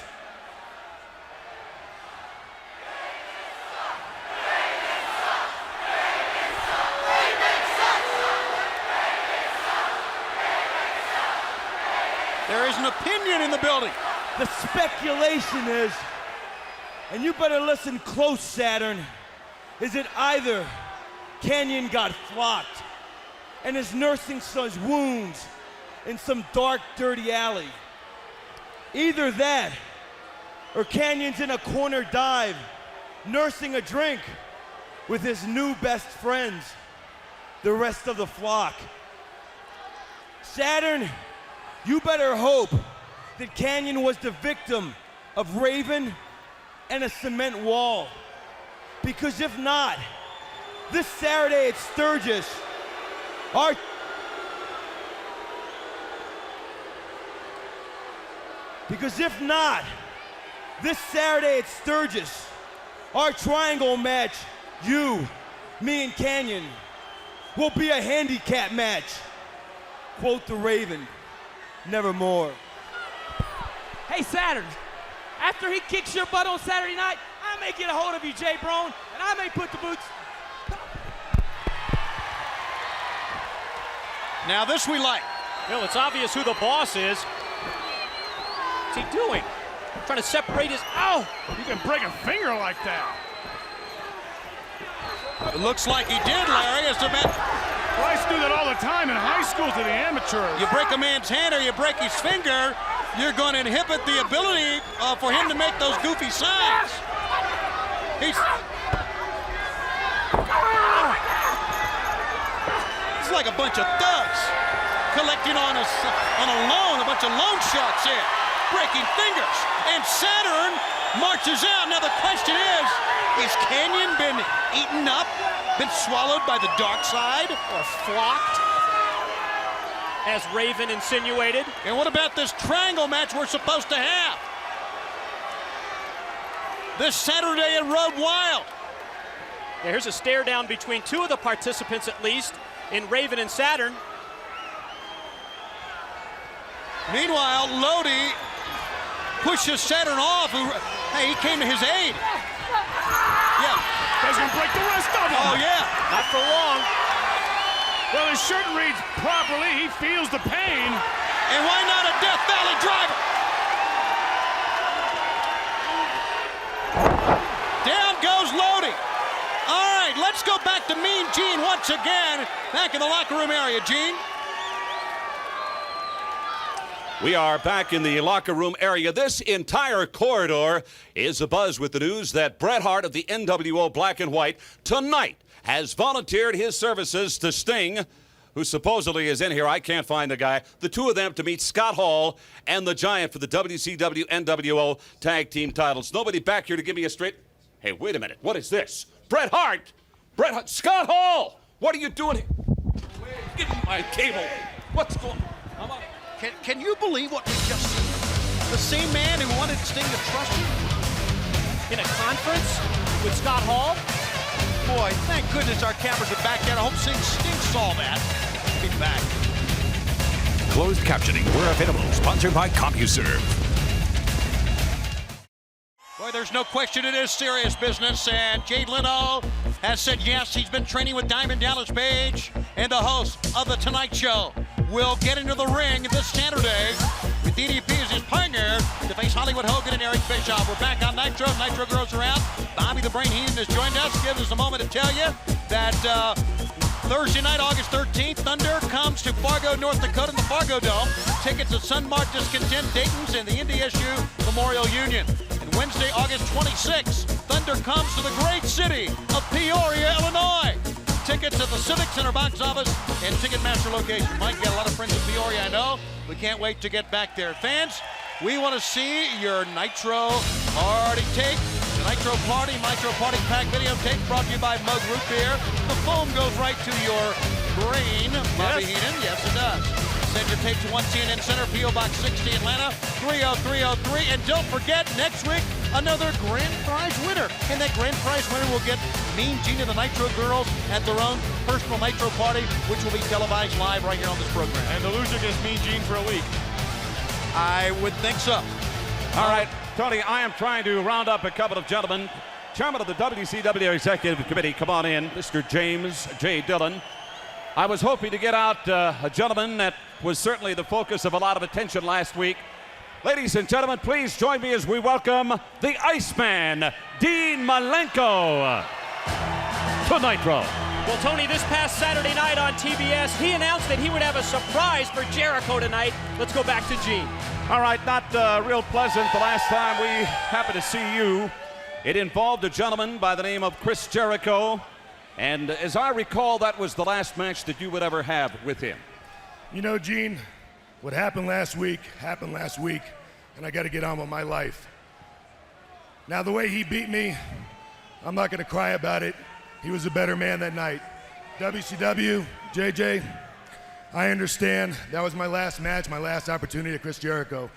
there is an opinion in the building. The speculation is, and you better listen close, Saturn, is it either Canyon got flocked and is nursing some wounds in some dark, dirty alley. Either that, or Canyon's in a corner dive, nursing a drink with his new best friends, the rest of the flock. Saturn, you better hope that Canyon was the victim of Raven and a cement wall. Because if not, this Saturday at Sturgis, our triangle match, you, me, and Canyon, will be a handicap match. Quote the Raven, nevermore. Hey, Saturn, after he kicks your butt on Saturday night, I may get a hold of you, Jay Brown, and I may put the boots. Now this we like. Well, it's obvious who the boss is. What's he doing? Trying to separate his. Oh! You can break a finger like that. It looks like he did, Larry, as the man. Well, I used to do that all the time in high school to the amateurs. You break a man's hand or you break his finger, you're going to inhibit the ability for him to make those goofy signs. He's like a bunch of thugs collecting on a loan, a bunch of loan sharks here, breaking fingers. And Saturn marches out. Now the question is Kanyon been eaten up, been swallowed by the dark side, or flocked? As Raven insinuated. And what about this triangle match we're supposed to have? This Saturday at Road Wild. Yeah, here's a stare down between two of the participants at least, in Raven and Saturn. Meanwhile, Lodi pushes Saturn off. Hey, he came to his aid. Yeah. That's gonna break the rest of them. Oh, yeah. Not for long. Well, his shirt reads properly. He feels the pain. And why not a Death Valley driver? Down goes Lodi. All right, let's go back to Mean Gene once again. Back in the locker room area, Gene. We are back in the locker room area. This entire corridor is abuzz with the news that Bret Hart of the NWO Black and White tonight has volunteered his services to Sting, who supposedly is in here. I can't find the guy. The two of them to meet Scott Hall and the Giant for the WCW NWO tag team titles. Nobody back here to give me a straight. Hey, wait a minute. What is this? Bret Hart! Scott Hall! What are you doing here? Give me my cable. What's going on? Can you believe what we just seen? The same man who wanted Sting to trust him? In a conference with Scott Hall? Boy, thank goodness our cameras are back there. I hope Sting saw that. Be back. Closed captioning where available. Sponsored by CompuServe. Boy, there's no question it is serious business, and Jay Leno has said yes, he's been training with Diamond Dallas Page, and the host of The Tonight Show will get into the ring this Saturday with DDP as his partner to face Hollywood Hogan and Eric Bischoff. We're back on Nitro. Nitro girls are out. Bobby the Brain Heenan has joined us. Gives us a moment to tell you that Thursday night, August 13th, Thunder comes to Fargo, North Dakota in the Fargo Dome. Tickets at Sunmark Discontent, Dayton's, and the NDSU Memorial Union. And Wednesday, August 26th, Thunder comes to the great city of Peoria, Illinois. Tickets at the Civic Center box office and Ticketmaster location. Mike, got a lot of friends in Peoria, I know. We can't wait to get back there. Fans, we want to see your Nitro Party tape. The Nitro Party Pack videotape brought to you by Mug Root Beer. The foam goes right to your brain, Bobby Heenan. Yes, it does. Send your tape to 1 CNN Center, P.O. Box 60, Atlanta, 30303. And don't forget, next week, another grand prize winner. And that grand prize winner will get Mean Gene and the Nitro Girls at their own personal Nitro Party, which will be televised live right here on this program. And the loser gets Mean Gene for a week. I would think so. All right, Tony, I am trying to round up a couple of gentlemen. Chairman of the WCW Executive Committee, come on in, Mr. James J. Dillon. I was hoping to get out a gentleman that was certainly the focus of a lot of attention last week. Ladies and gentlemen, please join me as we welcome the Iceman, Dean Malenko, to Nitro. Well, Tony, this past Saturday night on TBS, he announced that he would have a surprise for Jericho tonight. Let's go back to Gene. All right, not real pleasant the last time we happened to see you. It involved a gentleman by the name of Chris Jericho. And as I recall, that was the last match that you would ever have with him. You know, Gene, what happened last week, and I got to get on with my life. Now, the way he beat me, I'm not going to cry about it. He was a better man that night. WCW, JJ, I understand that was my last match, my last opportunity at Chris Jericho.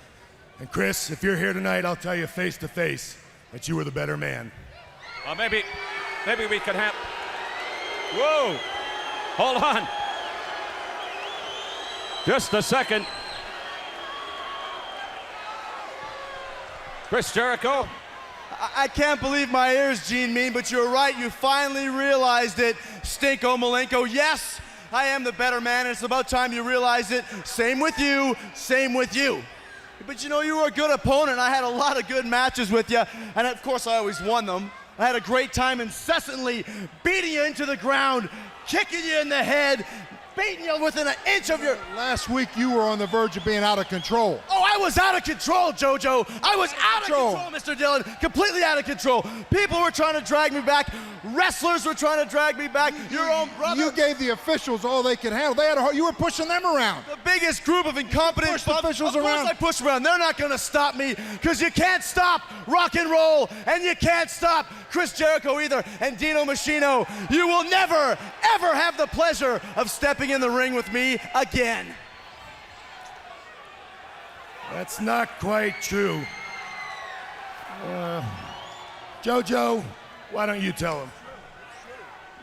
And Chris, if you're here tonight, I'll tell you face to face that you were the better man. Well, maybe we could have... Whoa! Hold on. Just a second. Chris Jericho. I can't believe my ears, Gene Mean, but you're right. You finally realized it, Stinko Malenko. Yes, I am the better man, and it's about time you realize it. Same with you, same with you. But you know, you were a good opponent. I had a lot of good matches with you, and of course I always won them. I had a great time incessantly beating you into the ground, kicking you in the head, beating you within an inch of your... Last week you were on the verge of being out of control. Oh, I was out of control, JoJo. I was out of control, Mr. Dillon. Completely out of control. People were trying to drag me back. Wrestlers were trying to drag me back. Your own brother. You gave the officials all they could handle. They had you were pushing them around. The biggest group of incompetent officials around. Of course I push around. They're not going to stop me because you can't stop rock and roll and you can't stop Chris Jericho either. And Dino Machino, you will never, ever have the pleasure of stepping in the ring with me again. That's not quite true. JoJo, why don't you tell him?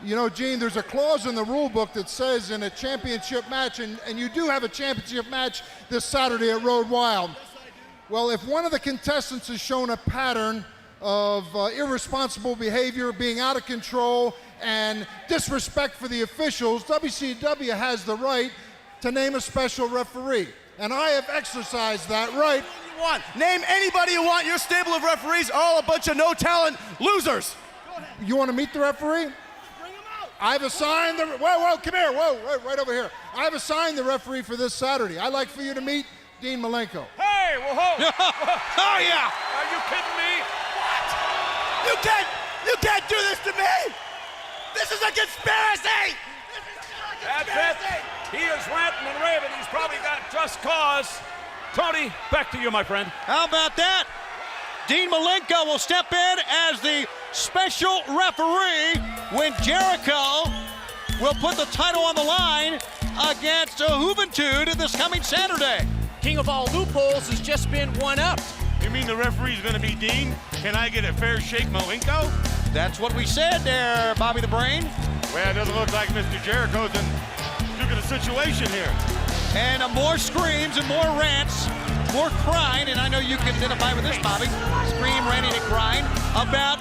You know, Gene, there's a clause in the rule book that says in a championship match, and you do have a championship match this Saturday at Road Wild. Well, if one of the contestants has shown a pattern of irresponsible behavior, being out of control, and disrespect for the officials, WCW has the right to name a special referee. And I have exercised that right. Name anybody you want. Your stable of referees are all a bunch of no-talent losers. You want to meet the referee? Bring him out. I've assigned the... Whoa, come here. Whoa, right over here. I've assigned the referee for this Saturday. I'd like for you to meet Dean Malenko. Hey, whoa. Oh, yeah. Are you kidding me? What? You can't do this to me. This is a conspiracy. That's it. He is ranting and raving. He's probably got just cause. Tony, back to you, my friend. How about that? Dean Malenko will step in as the special referee when Jericho will put the title on the line against Juventud this coming Saturday. King of all loopholes has just been one-upped. You mean the referee's going to be Dean? Can I get a fair shake, Malenko? That's what we said there, Bobby the Brain. Well, it doesn't look like Mr. Jericho's in too good a situation here. And more screams and more rants, more crying, and I know you can identify with this, Bobby. Scream, ranting, and crying about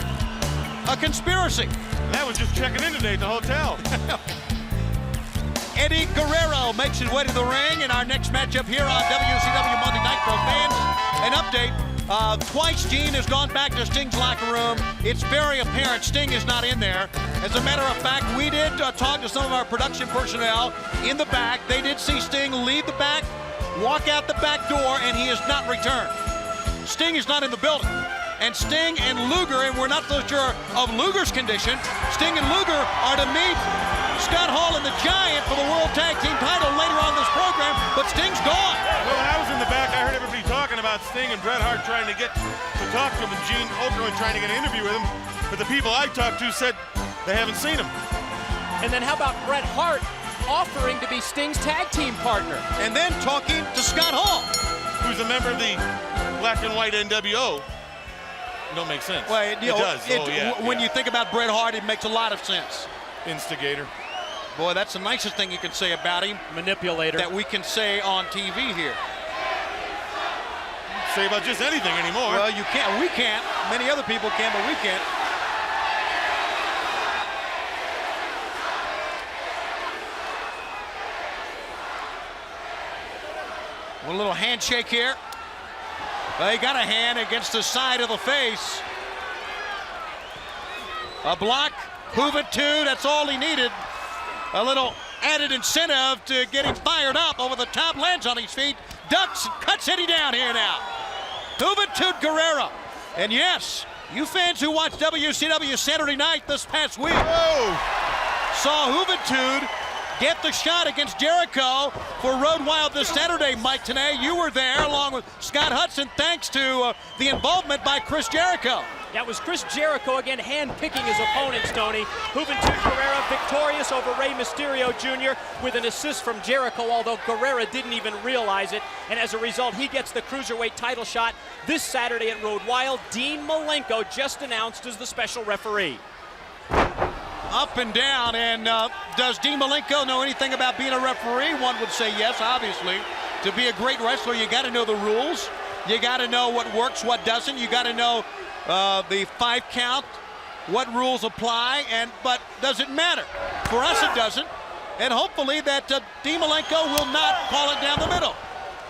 a conspiracy. That was just checking in today at the hotel. Eddie Guerrero makes his way to the ring in our next matchup here on WCW Monday Night. For fans, an update. Twice Gene has gone back to Sting's locker room. It's very apparent Sting is not in there. As a matter of fact, we did talk to some of our production personnel in the back. They did see Sting leave the back, walk out the back door, and he has not returned. Sting is not in the building. And Sting and Luger, and we're not so sure of Luger's condition, Sting and Luger are to meet Scott Hall and the Giant for the World Tag Team title later on this program, but Sting's gone. Well, when I was in the back, I heard everybody talking about Sting and Bret Hart trying to get to talk to him, and Gene Okerlund trying to get an interview with him. But the people I talked to said they haven't seen him. And then how about Bret Hart offering to be Sting's tag team partner? And then talking to Scott Hall, who's a member of the Black and White NWO. It don't make sense. Well, it does. When you think about Bret Hart, it makes a lot of sense. Instigator. Boy, that's the nicest thing you can say about him. Manipulator. That we can say on TV here. Say about just anything anymore. Well, you can't. We can't. Many other people can, but we can't. A little handshake here. They got a hand against the side of the face. A block. Juventud, that's all he needed. A little added incentive to get him fired up. Over the top, lands on his feet, ducks, cuts Eddie down here now. Juventud Guerrero. And yes, you fans who watched WCW Saturday night this past week saw Juventud get the shot against Jericho for Road Wild this Saturday. Mike Tenay, you were there along with Scott Hudson, thanks to the involvement by Chris Jericho. That was Chris Jericho again hand-picking his opponents, Tony. Juventud Guerrero victorious over Rey Mysterio Jr. with an assist from Jericho, although Guerrero didn't even realize it. And as a result, he gets the Cruiserweight title shot this Saturday at Road Wild. Dean Malenko just announced as the special referee. Up and down, and Does Dean Malenko know anything about being a referee? One would say yes, obviously. To be a great wrestler, you got to know the rules. You got to know what works, what doesn't. You got to know the 5 count, what rules apply, but does it matter? For us, it doesn't. And hopefully that Dean Malenko will not call it down the middle.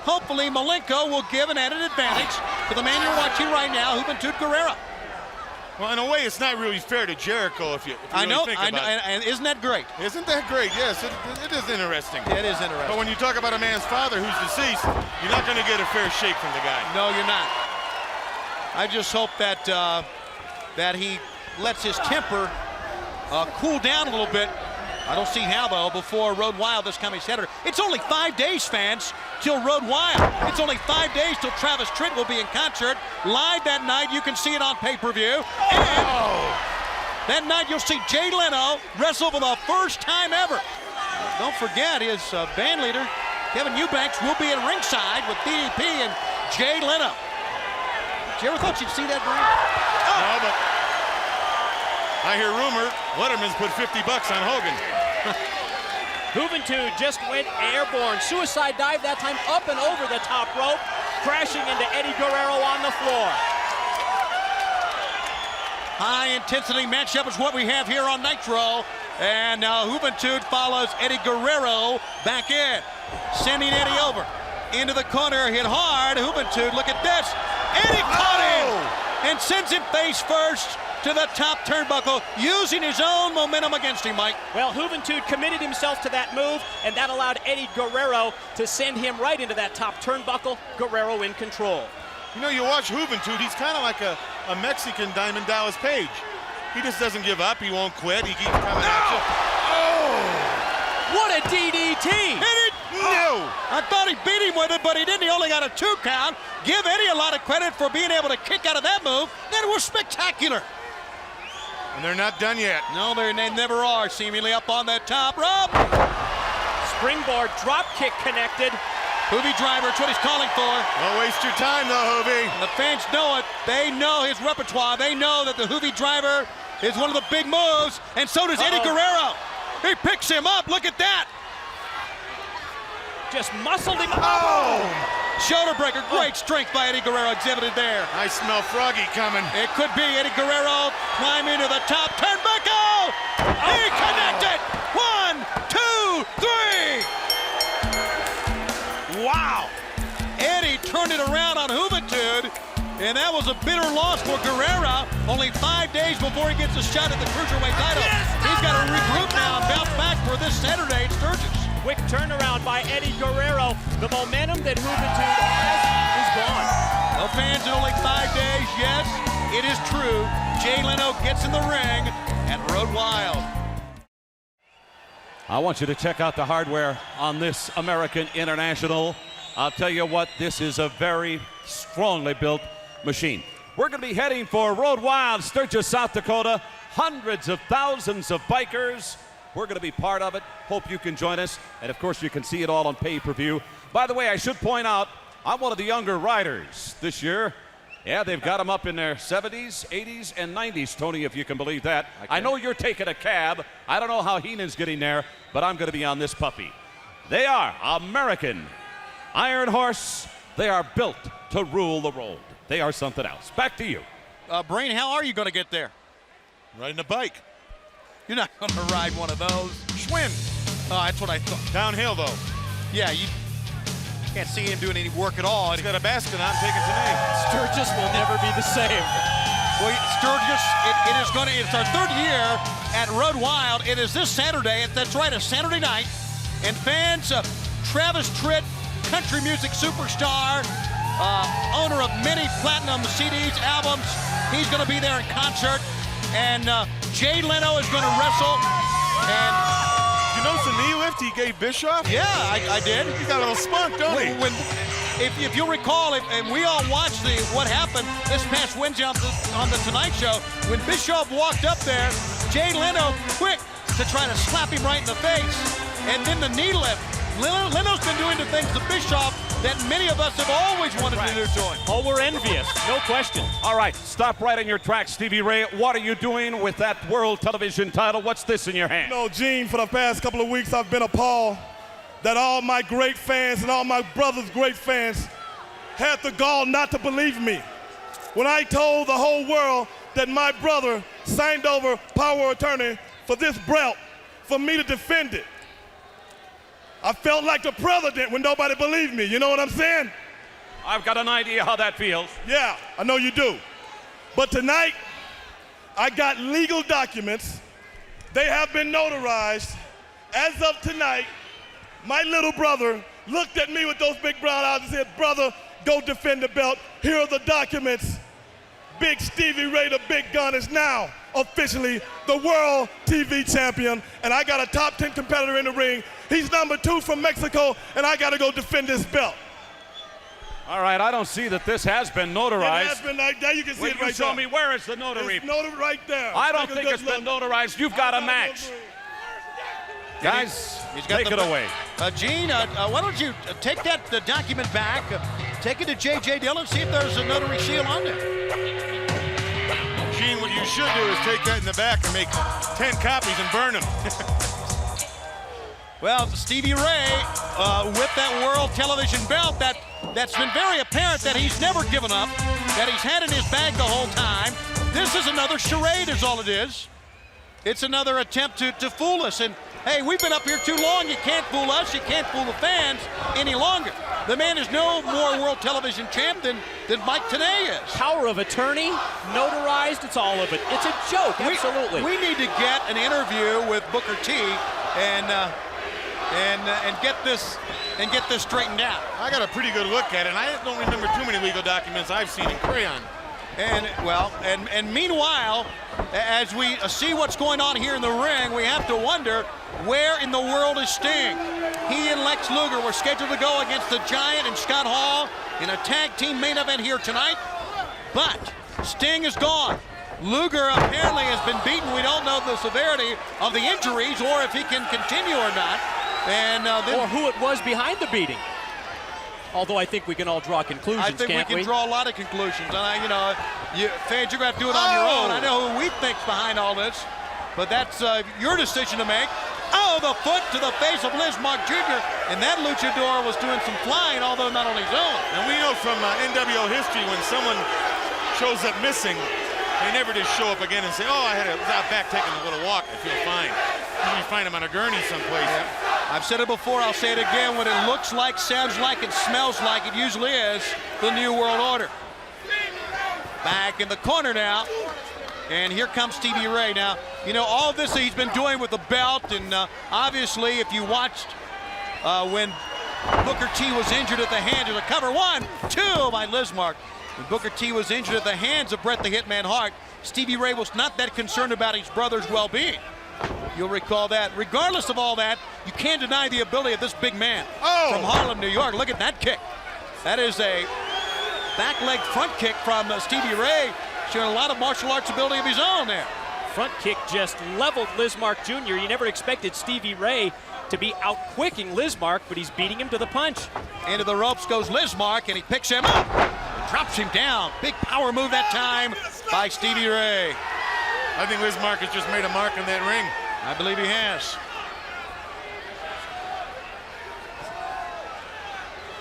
Hopefully Malenko will give an added advantage to the man you're watching right now, Juventud Guerrero. Well, in a way, it's not really fair to Jericho if you really think about it. And isn't that great? Isn't that great? Yes, it is interesting. It is interesting. But when you talk about a man's father who's deceased, you're not going to get a fair shake from the guy. No, you're not. I just hope that that he lets his temper cool down a little bit. I don't see how, though, before Road Wild this coming Saturday. It's only 5 days, fans, till Road Wild. It's only 5 days till Travis Tritt will be in concert. Live that night, you can see it on pay-per-view. And that night, you'll see Jay Leno wrestle for the first time ever. Don't forget, his band leader, Kevin Eubanks, will be at ringside with DDP and Jay Leno. Did you ever thought you'd see that, Brian? No, but I hear rumor Letterman's put $50 on Hogan. Juventud just went airborne. Suicide dive that time up and over the top rope, crashing into Eddie Guerrero on the floor. High-intensity matchup is what we have here on Nitro. And now Juventud follows Eddie Guerrero back in. Sending Eddie over. Into the corner, hit hard. Juventud, look at this. Eddie caught him and sends him face first to the top turnbuckle, using his own momentum against him, Mike. Well, Juventud committed himself to that move, and that allowed Eddie Guerrero to send him right into that top turnbuckle. Guerrero in control. You know, you watch Juventud, he's kind of like a Mexican Diamond Dallas Page. He just doesn't give up, he won't quit, he keeps coming at you. Oh! What a DDT! Hit it! No! I thought he beat him with it, but he didn't. He only got a 2 count. Give Eddie a lot of credit for being able to kick out of that move. That was spectacular. And they're not done yet. No, they never are, seemingly up on that top rope. Springboard drop kick connected. Hoovy driver, that's what he's calling for. Don't waste your time, though, Hoovy. And the fans know it. They know his repertoire. They know that the Hoovy driver is one of the big moves, and so does Eddie Guerrero. He picks him up. Look at that. Just muscled him. Oh! Shoulder breaker. Great strength by Eddie Guerrero exhibited there. I smell Froggy coming. It could be Eddie Guerrero climbing to the top turnbuckle. He connected. 1, 2, 3. Wow. Eddie turned it around on Juventud, and that was a bitter loss for Guerrero. Only 5 days before he gets a shot at the Cruiserweight title. He's got to regroup now and bounce back for this Saturday at Sturgis. Quick turnaround by Eddie Guerrero. The momentum that Juventud has is gone. No fans in only 5 days. Yes, it is true. Jay Leno gets in the ring at Road Wild. I want you to check out the hardware on this American International. I'll tell you what, this is a very strongly built machine. We're going to be heading for Road Wild, Sturgis, South Dakota. Hundreds of thousands of bikers. We're going to be part of it. Hope you can join us. And, of course, you can see it all on pay-per-view. By the way, I should point out, I'm one of the younger riders this year. Yeah, they've got them up in their 70s, 80s, and 90s, Tony, if you can believe that. I know you're taking a cab. I don't know how Heenan's getting there, but I'm going to be on this puppy. They are American Iron Horse. They are built to rule the road. They are something else. Back to you. Brain, how are you going to get there? Riding a bike. You're not going to ride one of those. Schwinn. Oh, that's what I thought. Downhill, though. Yeah, you can't see him doing any work at all. He's got a basket on, taking today. Sturgis will never be the same. Well, Sturgis, it's our 3rd year at Road Wild. It is this Saturday. That's right, a Saturday night. And fans, Travis Tritt, country music superstar, owner of many platinum CDs, albums. He's going to be there in concert. And Jay Leno is going to wrestle. And you notice the knee lift he gave Bischoff? Yeah, I did. He's got a little spunk, don't he? If you'll recall, and we all watched what happened this past Wednesday on the Tonight Show, when Bischoff walked up there, Jay Leno quick to try to slap him right in the face. And then the knee lift. Leno's been doing the things to Bischoff that many of us have always wanted to do to him. Oh, we're envious, no question. All right, stop right in your tracks, Stevie Ray. What are you doing with that World Television title? What's this in your hand? You know, Gene, for the past couple of weeks, I've been appalled that all my great fans and all my brother's great fans had the gall not to believe me when I told the whole world that my brother signed over power of attorney for this belt for me to defend it. I felt like the president when nobody believed me. You know what I'm saying? I've got an idea how that feels. Yeah, I know you do. But tonight, I got legal documents. They have been notarized. As of tonight, my little brother looked at me with those big brown eyes and said, brother, go defend the belt. Here are the documents. Big Stevie Ray, the big gun, is now officially the world TV champion, and I got a top 10 competitor in the ring. He's number 2 from Mexico, and I got to go defend this belt. All right, I don't see that this has been notarized. It has been like that. You can see it right there. You show me where is the notary? It's notarized right there. I don't think it's been notarized. You've got a match. Guys, take it away. Gene, why don't you take that document back, take it to J.J. Dillon, see if there's a notary seal on there. Gene, what you should do is take that in the back and make 10 copies and burn them. Well, Stevie Ray, with that World Television belt, that's been very apparent that he's never given up, that he's had in his bag the whole time. This is another charade is all it is. It's another attempt to fool us. And, hey, we've been up here too long. You can't fool us. You can't fool the fans any longer. The man is no more World Television champ than Mike Tenay is. Power of attorney, notarized, it's all of it. It's a joke, absolutely. We need to get an interview with Booker T and get this straightened out. I got a pretty good look at it, and I don't remember too many legal documents I've seen in crayon. And meanwhile, as we see what's going on here in the ring, we have to wonder, where in the world is Sting? He and Lex Luger were scheduled to go against the Giant and Scott Hall in a tag team main event here tonight, but Sting is gone. Luger apparently has been beaten. We don't know the severity of the injuries or if he can continue or not. Or who it was behind the beating. Although I think we can all draw conclusions, I think can't we can draw a lot of conclusions. And, fans, you're going to have to do it on your own. I know who we think's behind all this, but that's your decision to make. Oh, the foot to the face of Liz Mark Jr., and that luchador was doing some flying, although not on his own. And we know from NWO history, when someone shows up missing, they never just show up again and say, oh, I was out back taking a little walk, I feel fine. You find him on a gurney someplace. Yeah. I've said it before, I'll say it again. When it looks like, sounds like, and smells like, it usually is the New World Order. Back in the corner now, and here comes Stevie Ray. Now, all of this he's been doing with the belt, and obviously, if you watched when Booker T was injured at the hands of the cover, 1, 2 by Liz Mark. When Booker T was injured at the hands of Bret the Hitman Hart, Stevie Ray was not that concerned about his brother's well-being. You'll recall that. Regardless of all that, you can't deny the ability of this big man from Harlem, New York. Look at that kick. That is a back leg front kick from Stevie Ray, showing a lot of martial arts ability of his own there. Front kick just leveled Lizmark Jr. You never expected Stevie Ray to be out-quicking Lizmark, but he's beating him to the punch. Into the ropes goes Lizmark, and he picks him up, drops him down. Big power move that time by Stevie Ray. I think Lizmark has just made a mark in that ring. I believe he has.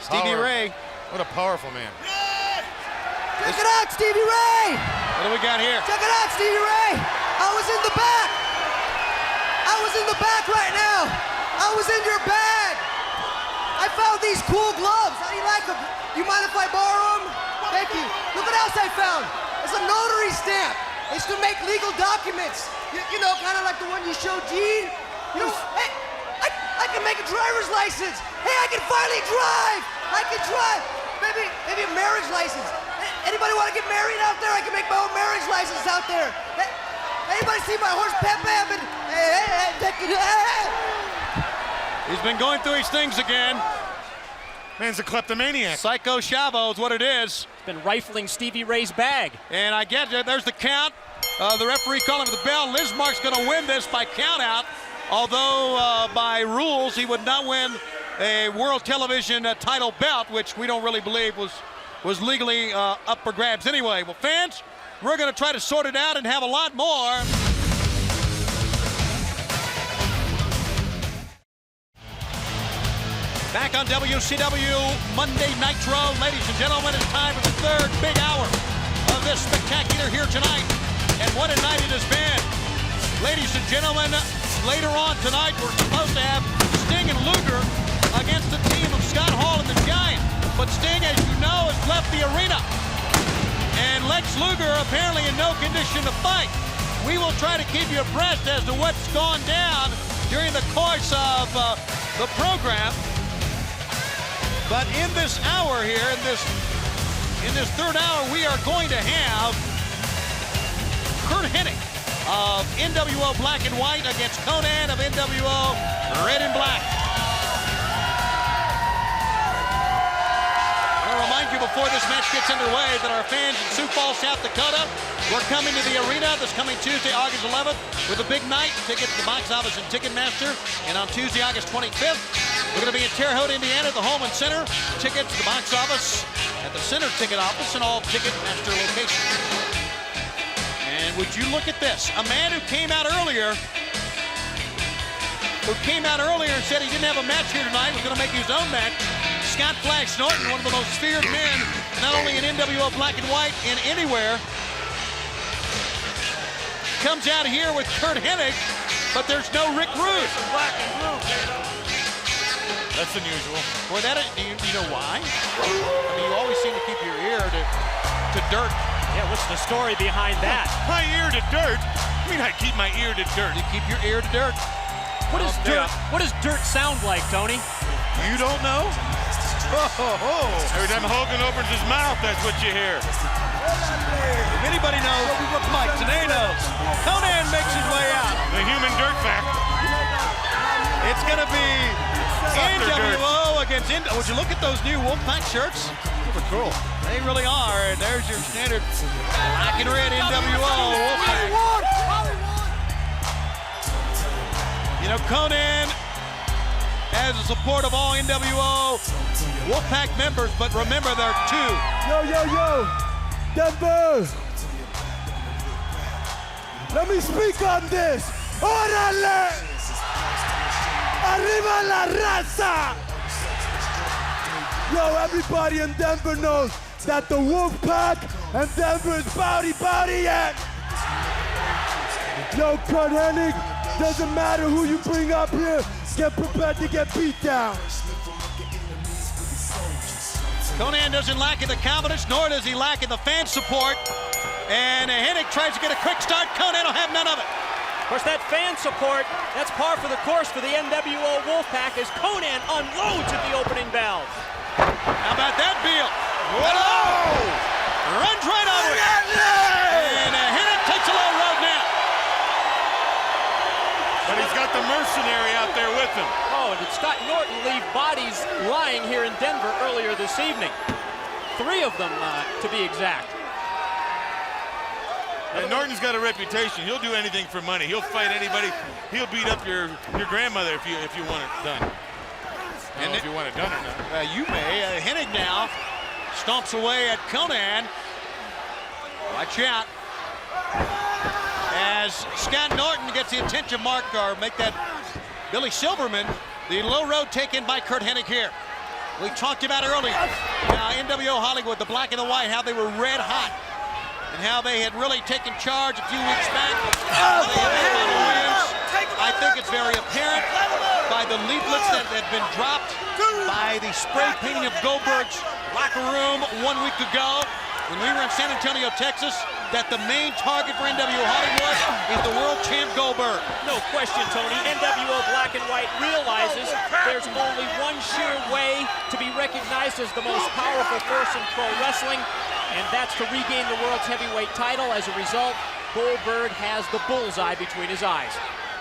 Stevie Ray. What a powerful man. Check it out, Stevie Ray! What do we got here? Check it out, Stevie Ray! I was in the back! I was in the back right now! I was in your bag! I found these cool gloves. How do you like them? You mind if I borrow them? Thank you. Look what else I found. It's a notary stamp. It's to make legal documents. You know, kind of like the one you showed Gene. You know, hey, I can make a driver's license. Hey, I can finally drive. I can drive. Maybe a marriage license. Anybody want to get married out there? I can make my own marriage license out there. Hey, anybody see my horse Pepe? He's been going through his things again. Man's a kleptomaniac. Psycho Chavo is what it is. Been rifling Stevie Ray's bag. And I get there's the count. The referee calling for the bell. Lizmark's going to win this by count out. Although by rules he would not win a world television title belt, which we don't really believe was legally up for grabs anyway. Well, fans, we're going to try to sort it out and have a lot more. Back on WCW Monday Nitro. Ladies and gentlemen, it's time for the third big hour of this spectacular here tonight. And what a night it has been. Ladies and gentlemen, later on tonight, we're supposed to have Sting and Luger against the team of Scott Hall and the Giant. But Sting, as you know, has left the arena. And Lex Luger apparently in no condition to fight. We will try to keep you abreast as to what's gone down during the course of the program. But in this hour here, in this third hour, we are going to have Curt Hennig of NWO Black and White against Konnan of NWO Red and Black. I want to remind you before this match gets underway that our fans in Sioux Falls, South Dakota, we're coming to the arena this coming Tuesday, August 11th, with a big night. Tickets to the box office and Ticketmaster. And on Tuesday, August 25th, we're going to be in Terre Haute, Indiana, at the Holman Center. Tickets to the box office at the Center Ticket Office and all Ticketmaster locations. And would you look at this? A man who came out earlier and said he didn't have a match here tonight, was going to make his own match. Scott Flash Norton, one of the most feared men, not only in NWO Black and White and anywhere, comes out here with Curt Hennig, but there's no Rick Rude. Black and blue, That's unusual. Boy, do you know why? I mean, you always seem to keep your ear to dirt. Yeah, what's the story behind that? My ear to dirt? I mean, I keep my ear to dirt. You keep your ear to dirt. What does dirt sound like, Tony? You don't know? Every time Hogan opens his mouth, that's what you hear. If anybody knows, Mike Tenay knows. Konnan makes his way out. The human dirt fact. It's going to be NWO against NWO. Would you look at those new Wolfpack shirts? Super cool. They really are. And there's your standard black and red NWO Wolfpack. You know, Konnan has the support of all NWO Wolfpack members, but remember, there are two. Yo, Denver! Let me speak on this. Órale! Arriba la raza! Yo, everybody in Denver knows that the Wolfpack and Denver is bowdy yet. Yo, Curt Hennig, doesn't matter who you bring up here, get prepared to get beat down. Konnan doesn't lack in the confidence, nor does he lack in the fan support. And Hennig tries to get a quick start. Konnan will have none of it. Of course, that fan support, that's par for the course for the NWO Wolfpack as Konnan unloads at the opening bell. How about that, Beal? Whoa! Runs right over it. And Hennig takes a low road now. But he's got the mercenary out there with him. Oh, and did Scott Norton leave bodies lying here in Denver earlier this evening? 3 of them, to be exact. And Norton's got a reputation. He'll do anything for money. He'll fight anybody. He'll beat up your grandmother if you want it done. And if you want it done or not. You may. Hennig now stomps away at Konnan. Watch out. As Scott Norton gets the attention mark, or make that Billy Silverman, the low road taken by Curt Hennig here. We talked about earlier, NWO Hollywood, the black and the white, how they were red hot, and how they had really taken charge a few weeks back. I think it's very apparent by the leaflets that have been dropped, by the spray painting of Goldberg's locker room 1 week ago when we were in San Antonio, Texas, that the main target for NWO Hollywood is the world champ Goldberg. No question, Tony. NWO Black and White realizes there's only one sure way to be recognized as the most powerful force in pro wrestling, and that's to regain the world's heavyweight title. As a result, Goldberg has the bullseye between his eyes.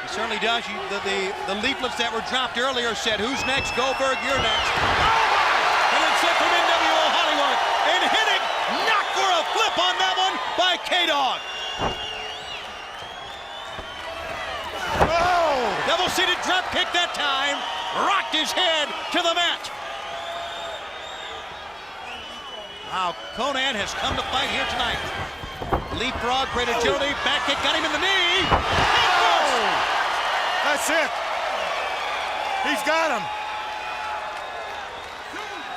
He certainly does. The leaflets that were dropped earlier said, who's next? Goldberg, you're next. And it's set from NWO Hollywood. And Hennig knocked for a flip on that one by K-Dog. Oh! Double-seated drop kick that time. rocked his head to the mat. Wow, Konnan has come to fight here tonight. Leapfrog, great agility, back kick, got him in the knee. That's it. He's got him.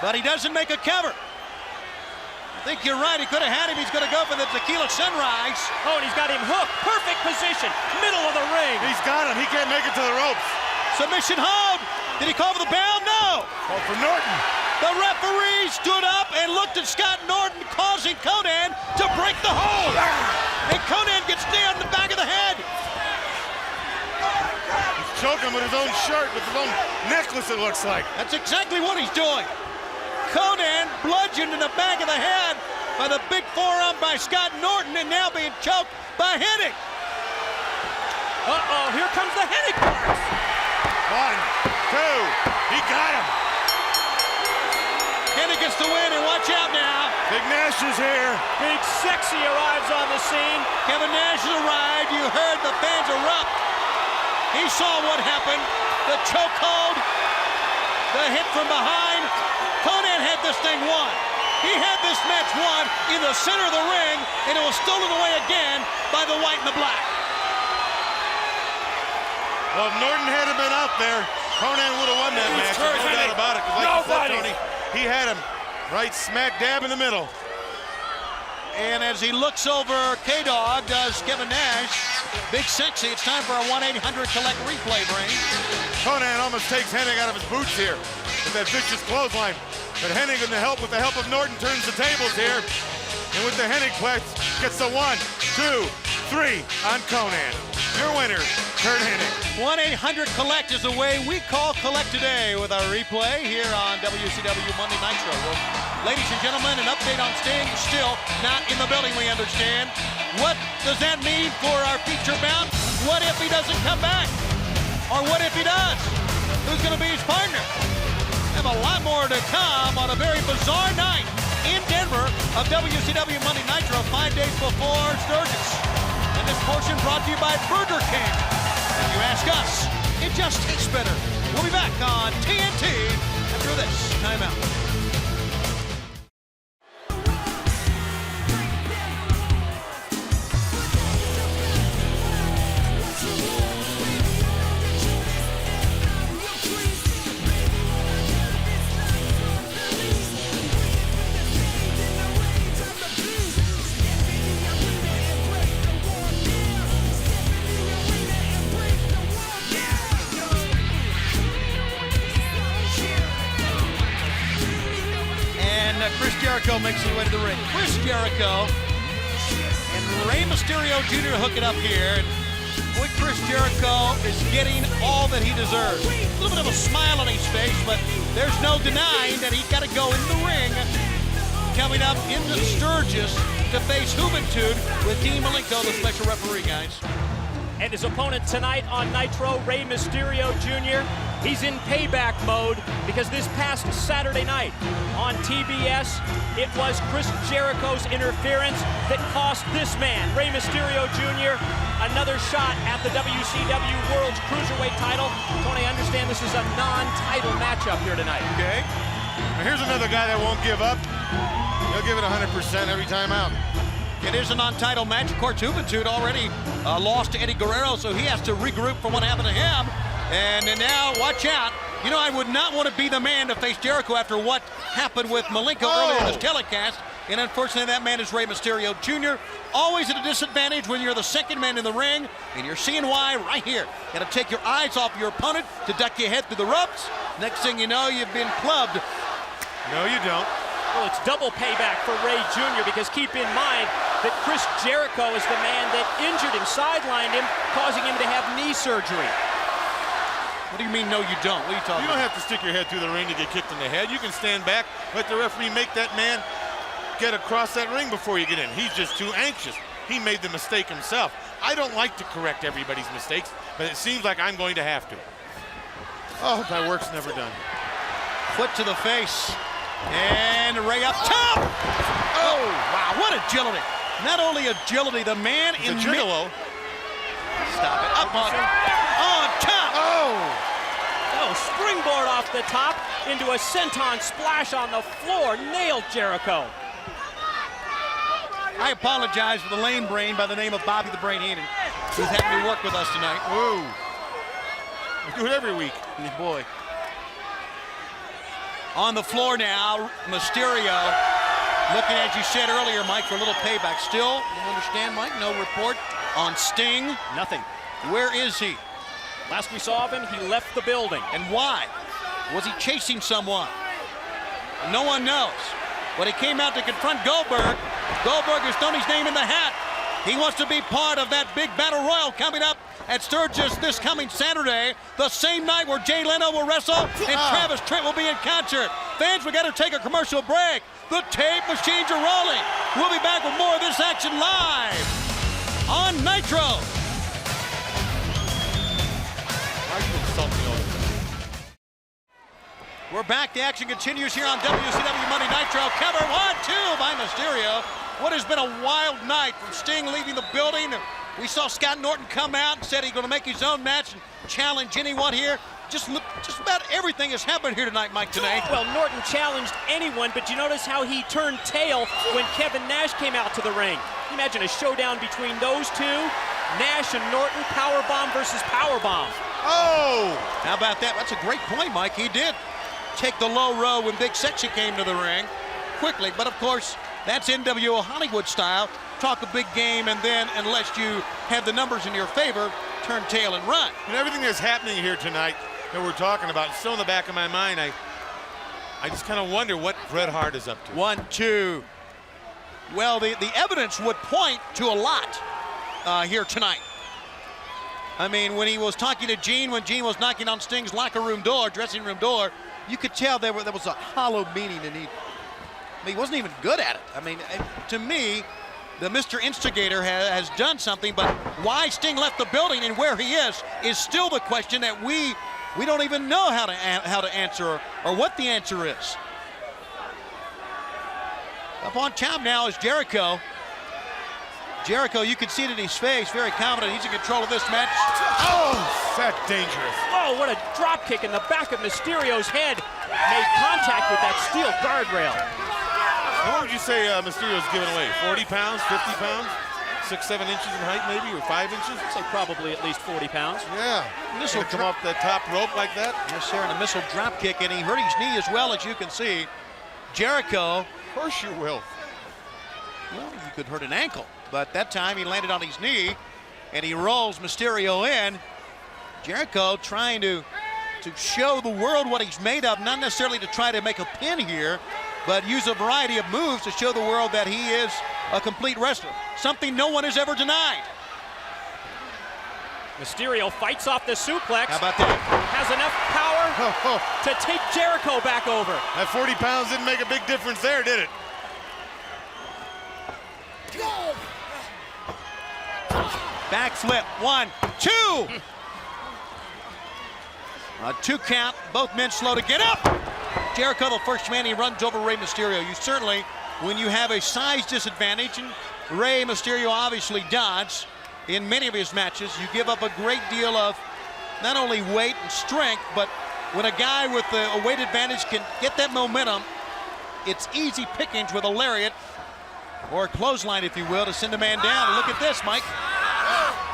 But he doesn't make a cover. I think you're right, he could have had him. He's going to go for the tequila sunrise. Oh, and he's got him hooked. Perfect position, middle of the ring. He's got him. He can't make it to the ropes. Submission hold. Did he call for the bell? No. Call for Norton. The referee stood up and looked at Scott Norton, causing Konnan to break the hold. And Konnan gets nailed in the back of the head. He's choking with his own shirt, with his own necklace, it looks like. That's exactly what he's doing. Konnan bludgeoned in the back of the head by the big forearm by Scott Norton and now being choked by Hennig. Uh-oh, here comes the Hennig Burst. 1, 2, he got him. Hennig gets the win, and watch out now. Big Nash is here. Big Sexy arrives on the scene. Kevin Nash has arrived. You heard the fans erupt. He saw what happened. The chokehold, the hit from behind. Konnan had this thing won. He had this match won in the center of the ring, and it was stolen away again by the white and the black. Well, if Norton hadn't been out there, Konnan would have won that match. No doubt about it. Like you said, Tony, he had him right smack dab in the middle. And as he looks over K-Dog, does Kevin Nash. Big Sexy, it's time for a 1-800-COLLECT replay, Brain. Konnan almost takes Hennig out of his boots here with that vicious clothesline. But Hennig, with the help of Norton, turns the tables here. And with the Hennig plex, gets the 1, 2, 3 on Konnan. Your winner, Curt Hennig. 1-800-COLLECT is the way we call Collect today with our replay here on WCW Monday Nitro. Well, ladies and gentlemen, an update on Sting. Still not in the building, we understand. What does that mean for our feature bout? What if he doesn't come back? Or what if he does? Who's going to be his partner? We have a lot more to come on a very bizarre night in Denver of WCW Monday Nitro 5 days before Sturgis. And this portion brought to you by Burger King. If you ask us, it just tastes better. We'll be back on TNT after this timeout. Chris Jericho makes his way to the ring. Chris Jericho and Rey Mysterio Jr. hook it up here. And boy, Chris Jericho is getting all that he deserves. A little bit of a smile on his face, but there's no denying that he's got to go in the ring. Coming up into Sturgis to face Juventud with Dean Malenko, the special referee, guys. And his opponent tonight on Nitro, Rey Mysterio Jr. He's in payback mode because this past Saturday night on TBS, it was Chris Jericho's interference that cost this man, Rey Mysterio Jr., another shot at the WCW World's Cruiserweight title. Tony, I understand this is a non-title matchup here tonight. Okay. Now here's another guy that won't give up. He'll give it 100% every time out. It is a non-title match. Of course, Juventud already lost to Eddie Guerrero, so he has to regroup from what happened to him. And now, watch out. You know, I would not want to be the man to face Jericho after what happened with Malenko earlier in this telecast. And unfortunately, that man is Rey Mysterio Jr. Always at a disadvantage when you're the second man in the ring. And you're seeing why right here. Got to take your eyes off your opponent to duck your head through the ropes. Next thing you know, you've been clubbed. No, you don't. Well, it's double payback for Rey Jr. because keep in mind that Chris Jericho is the man that injured him, sidelined him, causing him to have knee surgery. What do you mean, no, you don't? What are you talking You about? don't have to stick your head through the ring to get kicked in the head. You can stand back, let the referee make that man get across that ring before you get in. He's just too anxious. He made the mistake himself. I don't like to correct everybody's mistakes, but it seems like I'm going to have to. Oh, my work's never done. Foot to the face. And Rey up top. Oh, wow, what agility. Not only agility, the man in gigolo. Stop it. Up on top. Oh! Oh, springboard off the top into a senton splash on the floor. Nailed Jericho. I apologize for the lame brain by the name of Bobby the Brain Heenan, who's having me work with us tonight. Whoa. We do it every week. Boy. On the floor now, Mysterio. Looking, as you said earlier, Mike, for a little payback. Still, you understand, Mike, no report on Sting. Nothing. Where is he? Last we saw of him, he left the building. And why? Was he chasing someone? No one knows. But he came out to confront Goldberg. Goldberg has thrown his name in the hat. He wants to be part of that big battle royal coming up at Sturgis this coming Saturday, the same night where Jay Leno will wrestle and Travis Trent will be in concert. Fans, we got to take a commercial break. The tape machines are rolling. We'll be back with more of this action live on Nitro. We're back. The action continues here on WCW Monday Nitro. Cover 1-2 by Mysterio. What has been a wild night from Sting leaving the building. We saw Scott Norton come out and said he's going to make his own match and challenge anyone here. Just about everything has happened here tonight, Mike, today. Well, Norton challenged anyone, but you notice how he turned tail when Kevin Nash came out to the ring. Imagine a showdown between those two. Nash and Norton, powerbomb versus powerbomb. Oh! How about that? That's a great point, Mike. He did take the low row when Big Sexy came to the ring quickly, but of course, that's NWO Hollywood style. Talk a big game, and then, unless you have the numbers in your favor, turn tail and run. And everything that's happening here tonight that we're talking about, it's still in the back of my mind. I just kind of wonder what Bret Hart is up to. 1-2. Well, the evidence would point to a lot here tonight. I mean, when he was talking to Gene, when Gene was knocking on Sting's locker room door, dressing room door, you could tell there was a hollow meaning, and he wasn't even good at it. I mean, to me, the Mr. Instigator has done something, but why Sting left the building and where he is still the question that we don't even know how to answer or what the answer is. Up on top now is Jericho. Jericho, you can see it in his face, very confident. He's in control of this match. Oh, that's dangerous. Oh, what a drop kick in the back of Mysterio's head. Made contact with that steel guardrail. What would you say Mysterio's giving away? 40 pounds, 50 pounds? 6-7 inches in height maybe, or 5 inches? I'd say probably at least 40 pounds. Yeah. Missile come off the top rope like that? Yes, sir, and a missile drop kick, and he hurt his knee as well, as you can see. Jericho. Of course you will. Well, you could hurt an ankle, but that time he landed on his knee, and he rolls Mysterio in. Jericho trying to show the world what he's made of, not necessarily to try to make a pin here, but use a variety of moves to show the world that he is a complete wrestler, something no one has ever denied. Mysterio fights off the suplex. How about that? Has enough power to take Jericho back over. That 40 pounds didn't make a big difference there, did it? Backflip, 1, 2. A 2 count, both men slow to get up. Jericho, the first man, he runs over Rey Mysterio. You certainly, when you have a size disadvantage, and Rey Mysterio obviously does in many of his matches, you give up a great deal of not only weight and strength, but when a guy with a weight advantage can get that momentum, it's easy pickings with a lariat or a clothesline, if you will, to send a man down. And look at this, Mike.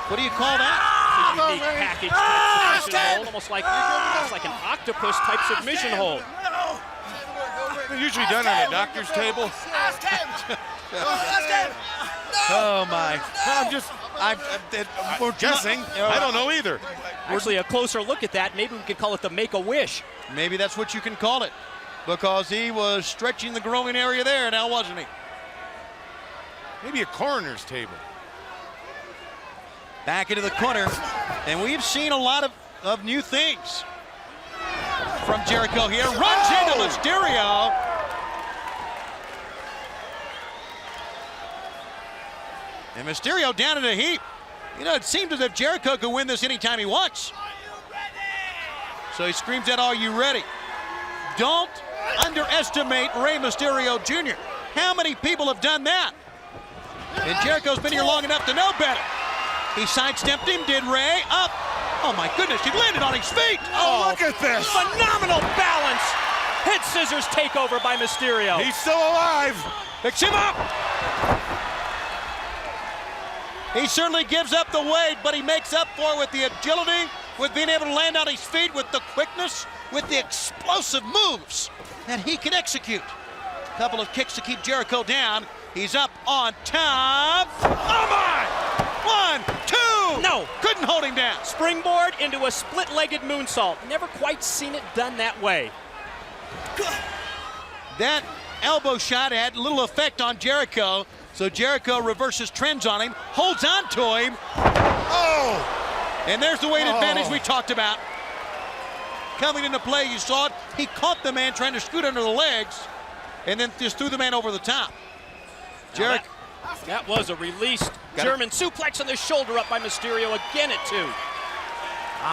What do you call that? It's a unique package type submission hold, almost like an octopus type submission hold. They're usually done on a doctor's table. Oh my! I'm guessing. I don't know either. Actually, a closer look at that, maybe we could call it the Make-A-Wish. Maybe that's what you can call it, because he was stretching the growing area there, now wasn't he? Maybe a coroner's table. Back into the corner, and we've seen a lot of new things from Jericho here. Runs into Mysterio. And Mysterio down in a heap. You know, it seems as if Jericho could win this anytime he wants. So he screams out, "Are you ready?" Don't underestimate Rey Mysterio Jr. How many people have done that? And Jericho's been here long enough to know better. He sidestepped him, did Rey. Up, Oh my goodness, he landed on his feet. Oh, look at this. Phenomenal balance. Head scissors takeover by Mysterio. He's still alive. Picks him up. He certainly gives up the weight, but he makes up for it with the agility, with being able to land on his feet, with the quickness, with the explosive moves that he can execute. A couple of kicks to keep Jericho down. He's up on top. Oh my! 1, 2. No. Couldn't hold him down. Springboard into a split-legged moonsault. Never quite seen it done that way. That elbow shot had little effect on Jericho, so Jericho reverses trends on him, holds on to him. Oh! And there's the weight advantage we talked about. Coming into play, you saw it. He caught the man trying to scoot under the legs, and then just threw the man over the top. Jericho. That was a released German suplex on the shoulder up by Mysterio again at 2.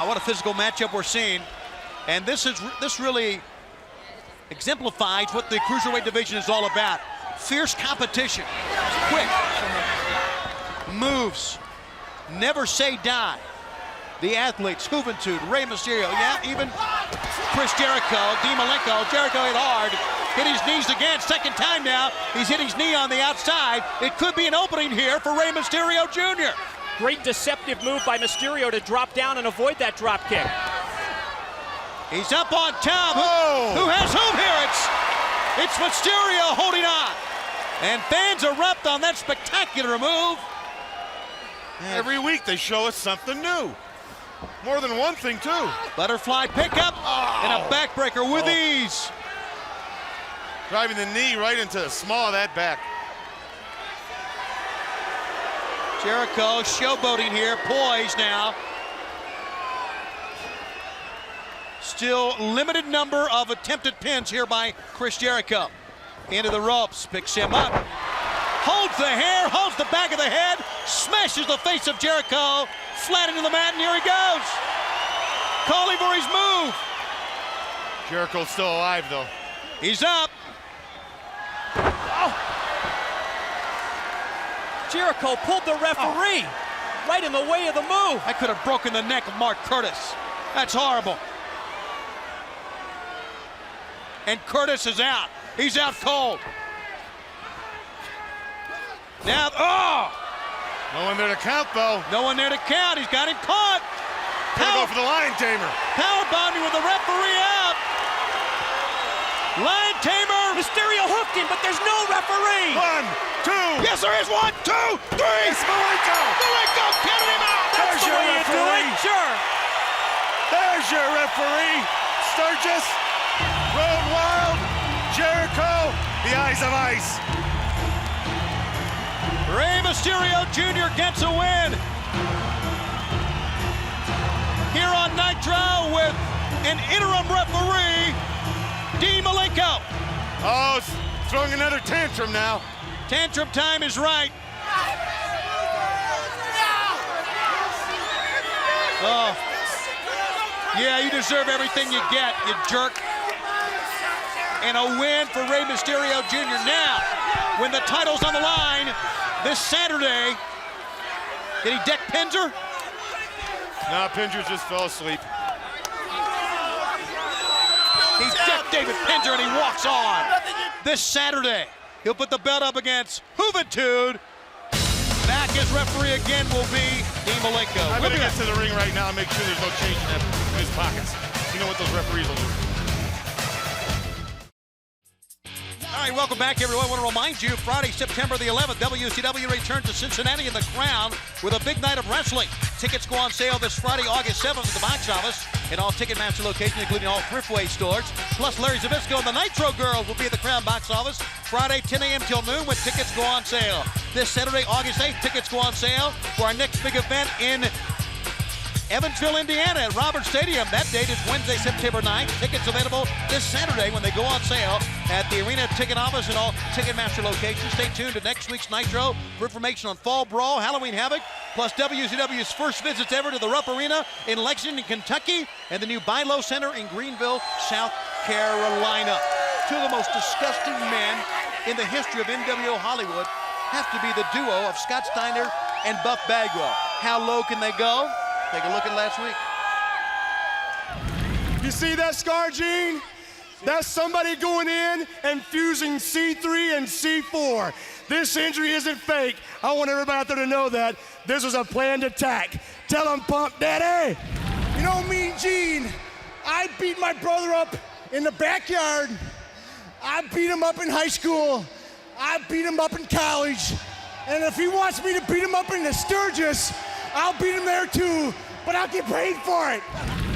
What a physical matchup we're seeing. And this really exemplifies what the cruiserweight division is all about. Fierce competition, quick moves, never say die. The athletes, Juventud, Rey Mysterio, yeah, even Chris Jericho, Dean Malenko. Jericho hit hard, hit his knees again, second time now. He's hit his knee on the outside. It could be an opening here for Rey Mysterio Jr. Great deceptive move by Mysterio to drop down and avoid that drop kick. He's up on top. Who has whom here? It's Mysterio holding on. And fans erupt on that spectacular move. Every week they show us something new. More than one thing, too. Butterfly pickup and a backbreaker with ease. Driving the knee right into the small of that back. Jericho showboating here, poised now. Still limited number of attempted pins here by Chris Jericho. Into the ropes, picks him up. Holds the hair, holds the back of the head, smashes the face of Jericho, flat into the mat, and here he goes. Calling for his move. Jericho's still alive, though. He's up. Jericho pulled the referee right in the way of the move. I could have broken the neck of Mark Curtis. That's horrible. And Curtis is out. He's out cold. Now, no one there to count, though. No one there to count. He's got him caught. Gonna go for the lion tamer. Power bombing with the referee out. Lion tamer. Mysterio hooked him, but there's no referee. 1, 2. Yes, there is. 1, 2, 3. It's Malenko. Malenko counted him out. That's the way you do it. Sure. There's your referee. Sturgis, Road Wild, Jericho, the Eyes of Ice. Rey Mysterio Jr. gets a win here on Nitro with an interim referee, Dean Malenko. Oh, throwing another tantrum now. Tantrum time is right. Oh, yeah, you deserve everything you get, you jerk. And a win for Rey Mysterio Jr. Now, when the title's on the line this Saturday, did he deck Penzer? No, Penzer just fell asleep. He decked David Penzer and he walks on. This Saturday, he'll put the belt up against Juventud. Back as referee again will be Dean Malenko. I'm gonna get to the ring right now and make sure there's no change in his pockets. You know what those referees will do. All right, welcome back, everyone. I want to remind you, Friday, September the 11th, WCW returns to Cincinnati in the Crown with a big night of wrestling. Tickets go on sale this Friday, August 7th at the box office in all Ticketmaster locations, including all Thriftway stores. Plus, Larry Zbyszko and the Nitro Girls will be at the Crown box office Friday, 10 a.m. till noon when tickets go on sale. This Saturday, August 8th, tickets go on sale for our next big event in Evansville, Indiana at Roberts Stadium. That date is Wednesday, September 9th. Tickets available this Saturday when they go on sale at the Arena Ticket Office and all Ticketmaster locations. Stay tuned to next week's Nitro for information on Fall Brawl, Halloween Havoc, plus WCW's first visits ever to the Rupp Arena in Lexington, Kentucky, and the new Bi-Lo Center in Greenville, South Carolina. Two of the most disgusting men in the history of NWO Hollywood have to be the duo of Scott Steiner and Buff Bagwell. How low can they go? Take a look at last week. You see that scar, Gene? That's somebody going in and fusing C3 and C4. This injury isn't fake. I want everybody out there to know that. This was a planned attack. Tell him, Pump Daddy. You know me, Gene. I beat my brother up in the backyard. I beat him up in high school. I beat him up in college. And if he wants me to beat him up in the Sturgis, I'll beat him there too, but I'll get paid for it.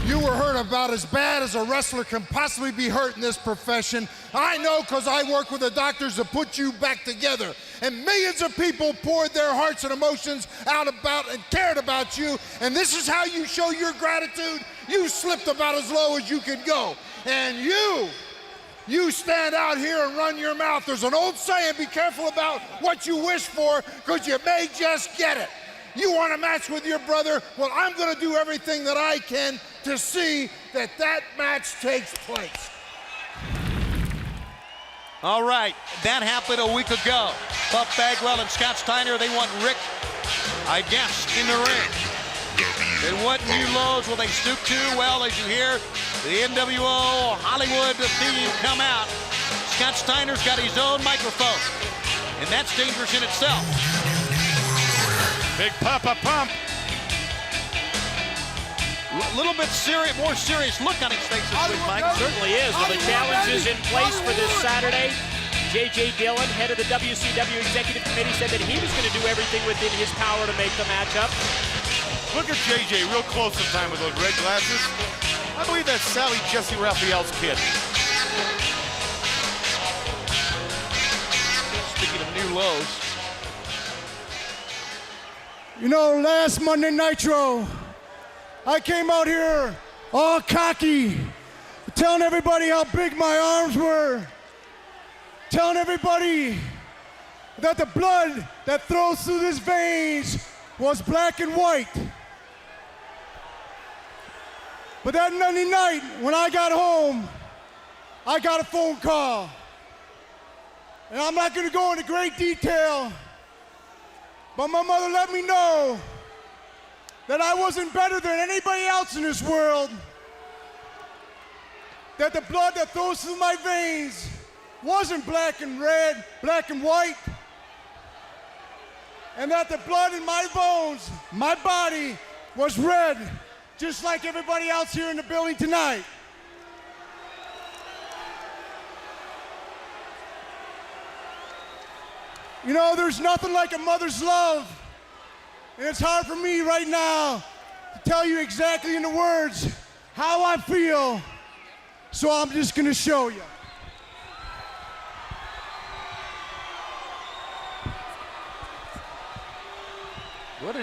You were hurt about as bad as a wrestler can possibly be hurt in this profession. I know because I work with the doctors to put you back together. And millions of people poured their hearts and emotions out about and cared about you. And this is how you show your gratitude. You slipped about as low as you could go. And you stand out here and run your mouth. There's an old saying, be careful about what you wish for because you may just get it. You want a match with your brother? Well, I'm going to do everything that I can to see that that match takes place. All right, that happened a week ago. Buff Bagwell and Scott Steiner, they want Rick, I guess, in the ring. And what new lows will they stoop to? Well, as you hear the NWO Hollywood theme come out, Scott Steiner's got his own microphone, and that's dangerous in itself. Big Papa Pump. A little bit more serious look on his face this week, Mike. Certainly is. Well, the challenge is in place for this Saturday. J.J. Dillon, head of the WCW Executive Committee, said that he was going to do everything within his power to make the matchup. Look at J.J. real close this time with those red glasses. I believe that's Sally Jesse Raphael's kid. Speaking of new lows. You know, last Monday Nitro, I came out here all cocky, telling everybody how big my arms were, telling everybody that the blood that flows through these veins was black and white. But that Monday night, when I got home, I got a phone call. And I'm not gonna go into great detail, but my mother let me know that I wasn't better than anybody else in this world, that the blood that flows through my veins wasn't black and red, black and white, and that the blood in my bones, my body, was red, just like everybody else here in the building tonight. You know, there's nothing like a mother's love, and it's hard for me right now to tell you exactly in the words how I feel, so I'm just gonna show you. What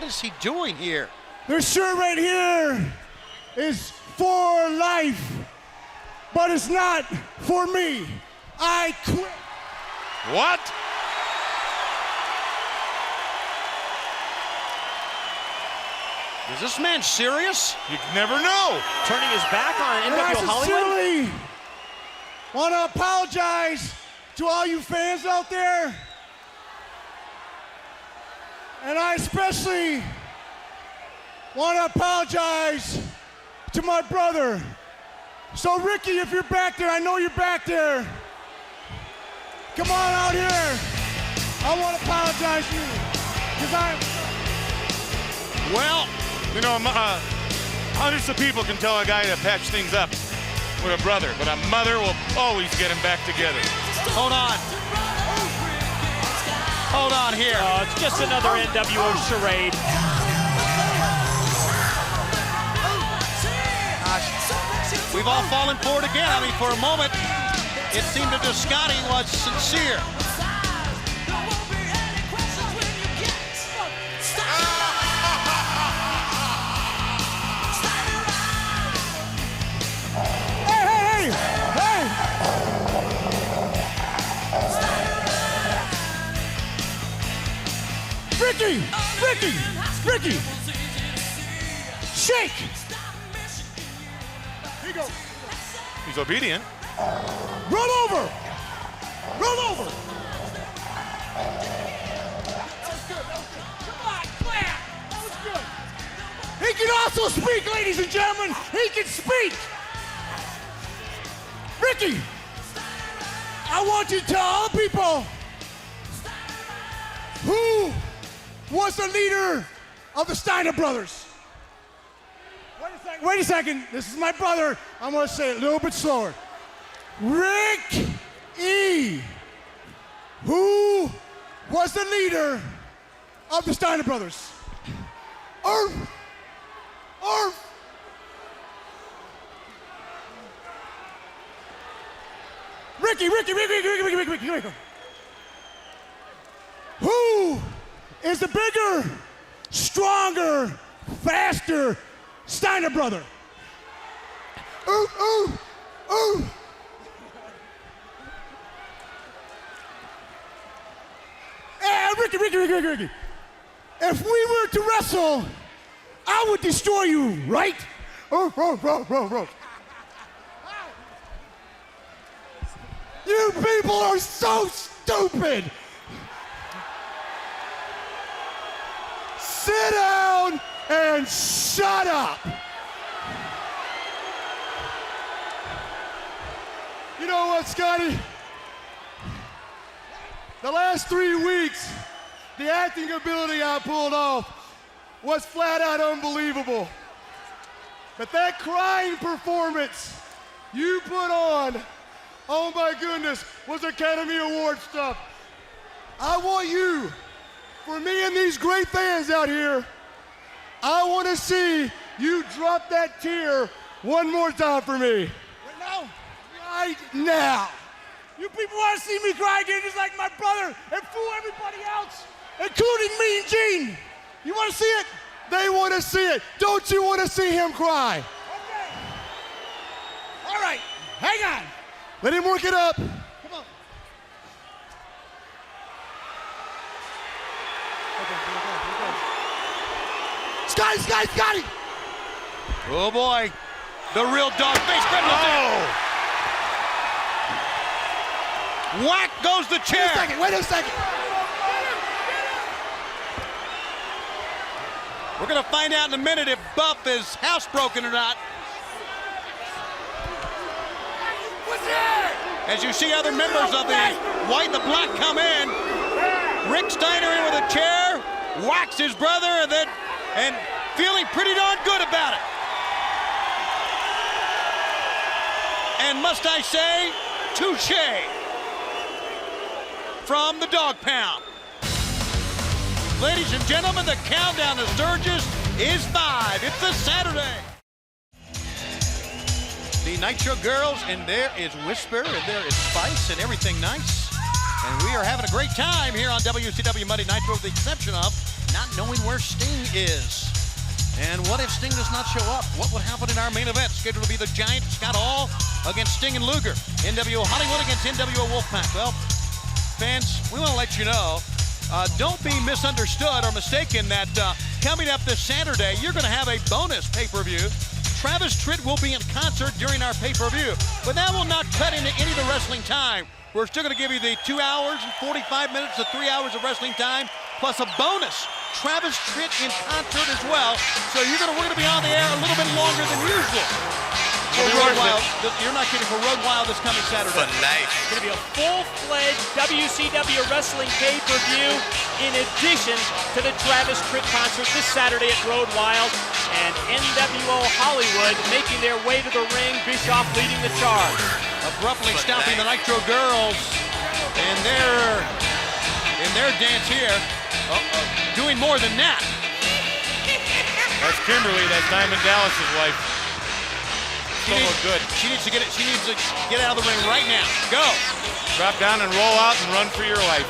is he doing here? This shirt right here is for life, but it's not for me. I quit. What? Is this man serious? You never know. Turning his back on And I NWO Hollywood? sincerely want to apologize to all you fans out there. And I especially want to apologize to my brother. So Ricky, if you're back there, I know you're back there. Come on out here. I want to apologize to you. Well, you know, hundreds of people can tell a guy to patch things up with a brother, but a mother will always get him back together. Hold on. Hold on here. Oh, it's just another NWO charade. We've all fallen for it again. I mean, for a moment, it seemed that Scotty was sincere. Ricky! Shake! Here you go. He's obedient. Roll over! Roll over! Come on, clap! That was good. He can also speak, ladies and gentlemen. He can speak. Ricky, I want you to tell all the people who was the leader of the Steiner brothers. Wait a second. This is my brother. I'm going to say it a little bit slower. Rick E. Who was the leader of the Steiner brothers? Irv. Ricky. Who is the bigger, stronger, faster Steiner brother? Ooh. Ricky. If we were to wrestle, I would destroy you, right? You people are so stupid. Sit down and shut up. You know what, Scotty? The last 3 weeks, the acting ability I pulled off was flat out unbelievable. But that crying performance you put on, oh my goodness, was Academy Award stuff. I want you, for me and these great fans out here, I want to see you drop that tear one more time for me. Right now. You people want to see me cry again just like my brother and fool everybody else, including me and Gene. You want to see it? They want to see it. Don't you want to see him cry? Okay. All right, hang on. Let him work it up. Come on. Okay. Scotty. Oh boy, the real dog face. Whack goes the chair. Wait a second. We're going to find out in a minute if Buff is housebroken or not. As you see other members of the white and the black come in, Rick Steiner in with a chair, whacks his brother, and feeling pretty darn good about it. And must I say, touche from the Dog Pound. Ladies and gentlemen, the countdown to Sturgis is 5. It's a Saturday. The Nitro Girls, and there is Whisper, and there is Spice, and everything nice. And we are having a great time here on WCW Monday Nitro, with the exception of not knowing where Sting is. And what if Sting does not show up? What would happen in our main event? Scheduled to be the Giant Scott Hall against Sting and Luger. NWO Hollywood against NWO Wolfpack. Well, fans, we want to let you know, don't be misunderstood or mistaken that coming up this Saturday, you're going to have a bonus pay-per-view. Travis Tritt will be in concert during our pay-per-view, but that will not cut into any of the wrestling time. We're still going to give you the 2 hours and 45 minutes to 3 hours of wrestling time, plus a bonus Travis Tritt in concert as well. So we're going to be on the air a little bit longer than usual. Road Wild, you're not kidding, for Road Wild this coming Saturday. It's going to be a full-fledged WCW wrestling pay-per-view in addition to the Travis Tritt concert this Saturday at Road Wild, and NWO Hollywood making their way to the ring, Bischoff leading the charge. Abruptly stopping the Nitro Girls in their dance here, doing more than that. That's Kimberly, that's Diamond Dallas's wife. She needs to get out of the ring right now. Go. Drop down and roll out and run for your life.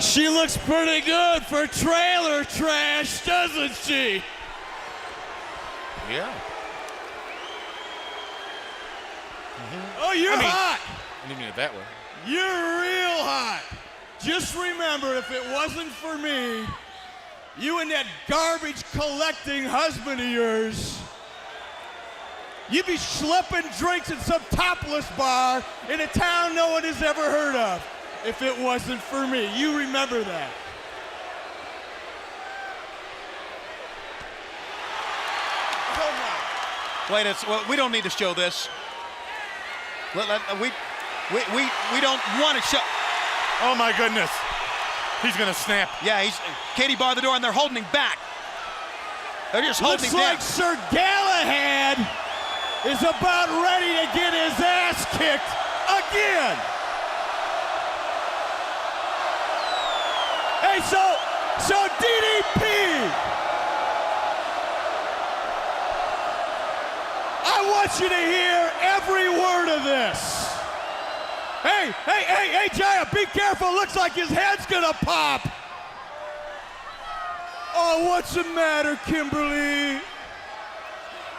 She looks pretty good for trailer trash, doesn't she? Yeah. Oh, you're hot. I didn't mean it that way. You're real hot. Just remember, if it wasn't for me, you and that garbage collecting husband of yours, you'd be schlepping drinks in some topless bar in a town no one has ever heard of. If it wasn't for me, you remember that. Wait, we don't need to show this. We don't want to show. Oh my goodness. He's gonna snap. Yeah, Katie barred the door and they're holding him back. They're just holding him down. Looks like Sir Galahad is about ready to get his ass kicked again. Hey, so DDP, I want you to hear every word of this. Hey, Giant, be careful. Looks like his head's gonna pop. Oh, what's the matter, Kimberly?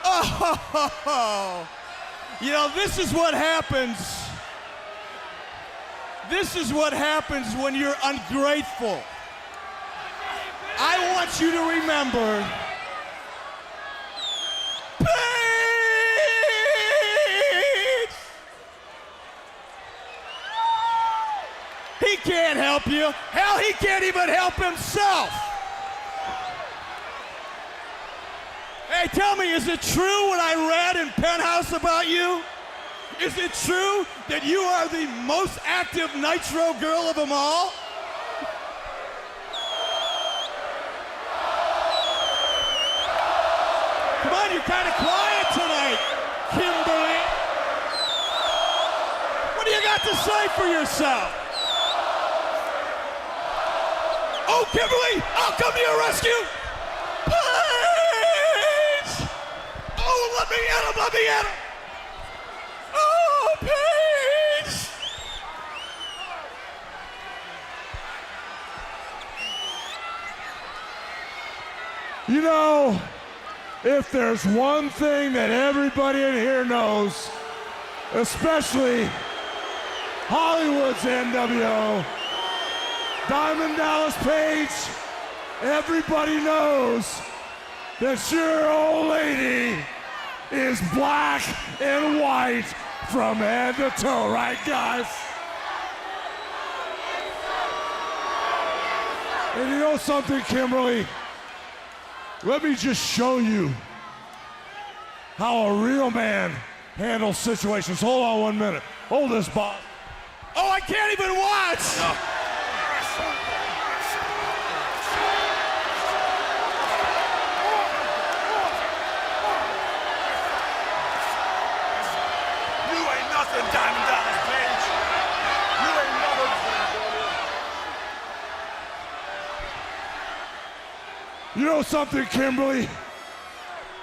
Oh, you know, this is what happens. This is what happens when you're ungrateful. I want you to remember, he can't help you. Hell, he can't even help himself. Hey, tell me, is it true what I read in Penthouse about you? Is it true that you are the most active Nitro girl of them all? Come on, you're kind of quiet tonight, Kimberly. What do you got to say for yourself? Oh, Kimberly, I'll come to your rescue. Paige! Oh, let me at him. Oh, Paige! You know, if there's one thing that everybody in here knows, especially Hollywood's NWO, Diamond Dallas Page, everybody knows that your old lady is black and white from head to toe, right, guys? And you know something, Kimberly? Let me just show you how a real man handles situations. Hold on 1 minute. Hold this, boss. Oh, I can't even watch! No. Diamond Dallas Page. You ain't never. You know something, Kimberly?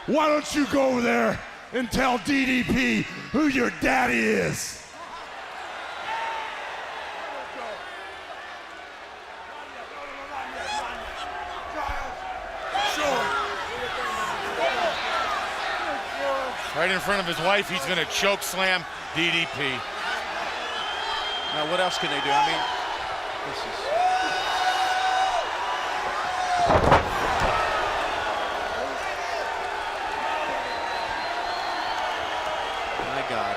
Why don't you go over there and tell DDP who your daddy is? Right in front of his wife, he's gonna choke slam DDP. Now, what else can they do? I mean, this is... My God.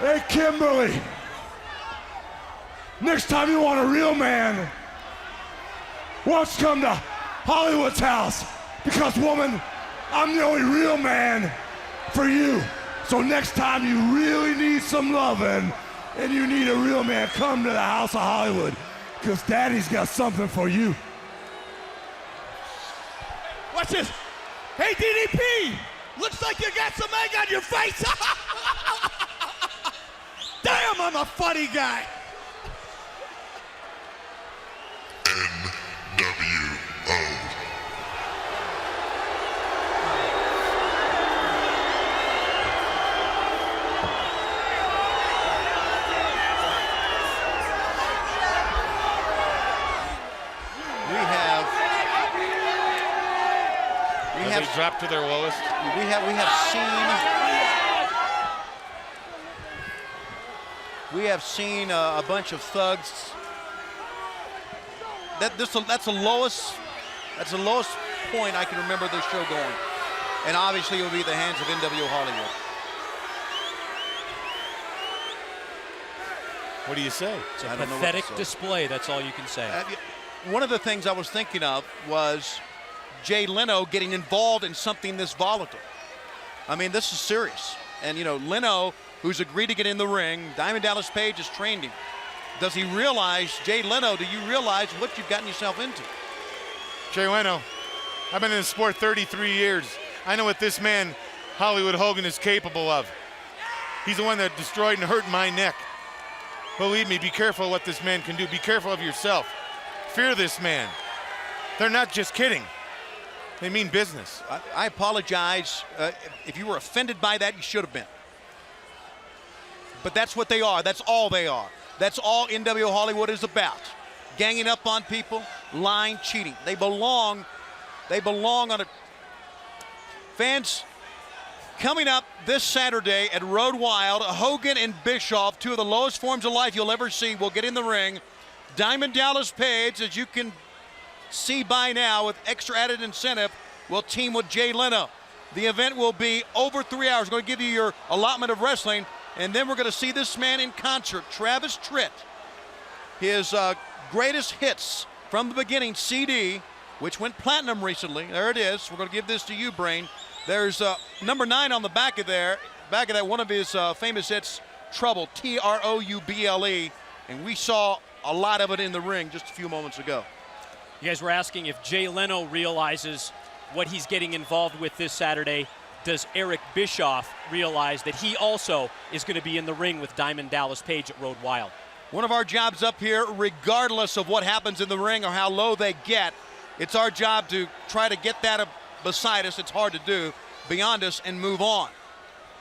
Hey, Kimberly. Next time you want a real man, why don't you come to Hollywood's house? Because, woman, I'm the only real man for you. So next time you really need some loving and you need a real man, come to the House of Hollywood, because Daddy's got something for you. Watch this. Hey, DDP, looks like you got some egg on your face. Damn, I'm a funny guy. They drop to their lowest. We have seen a bunch of thugs. That's the lowest point I can remember this show going, and obviously it will be at the hands of NWO Hollywood. What do you say? It's a pathetic display, that's all you can say. One of the things I was thinking of was Jay Leno getting involved in something this volatile. I mean, this is serious. And, you know, Leno, who's agreed to get in the ring, Diamond Dallas Page has trained him. Does he realize, Jay Leno, do you realize what you've gotten yourself into? Jay Leno, I've been in the sport 33 years. I know what this man, Hollywood Hogan, is capable of. He's the one that destroyed and hurt my neck. Believe me, be careful what this man can do. Be careful of yourself. Fear this man. They're not just kidding. They mean business. I apologize. If you were offended by that, you should have been. But that's what they are. That's all they are. That's all NWO Hollywood is about. Ganging up on people, lying, cheating. They belong on a... Fans, coming up this Saturday at Road Wild, Hogan and Bischoff, two of the lowest forms of life you'll ever see, will get in the ring. Diamond Dallas Page, as you can see by now with extra added incentive, will team with Jay Leno. The event will be over 3 hours. We're going to give you your allotment of wrestling, and then we're going to see this man in concert, Travis Tritt. His greatest hits from the beginning CD, which went platinum recently. There it is. We're going to give this to you, Brain. There's number 9 on the back of that, one of his famous hits, Trouble, Trouble, and we saw a lot of it in the ring just a few moments ago. You guys were asking if Jay Leno realizes what he's getting involved with this Saturday. Does Eric Bischoff realize that he also is going to be in the ring with Diamond Dallas Page at Road Wild? One of our jobs up here, regardless of what happens in the ring or how low they get, it's our job to try to get that beside us. It's hard to do, beyond us, and move on.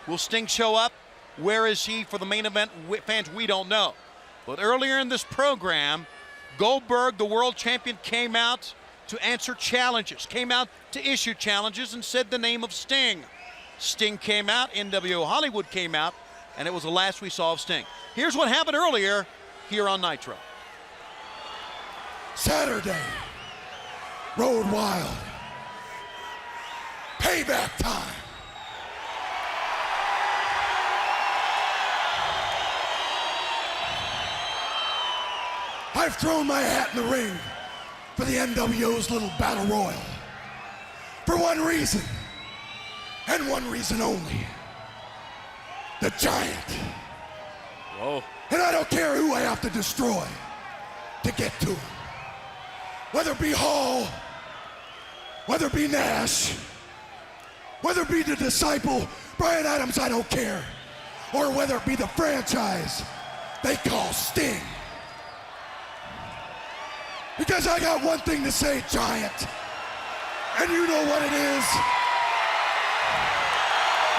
Will Sting show up? Where is he for the main event? Fans, we don't know. But earlier in this program, Goldberg, the world champion, came out to answer challenges, came out to issue challenges, and said the name of Sting. Sting came out, NWO Hollywood came out, and it was the last we saw of Sting. Here's what happened earlier here on Nitro. Saturday, Road Wild, payback time. I've thrown my hat in the ring for the NWO's little battle royal for one reason, and one reason only: the Giant. Whoa. And I don't care who I have to destroy to get to him. Whether it be Hall, whether it be Nash, whether it be the disciple, Bryan Adams, I don't care. Or whether it be the franchise they call Sting. Because I got one thing to say, Giant. And you know what it is.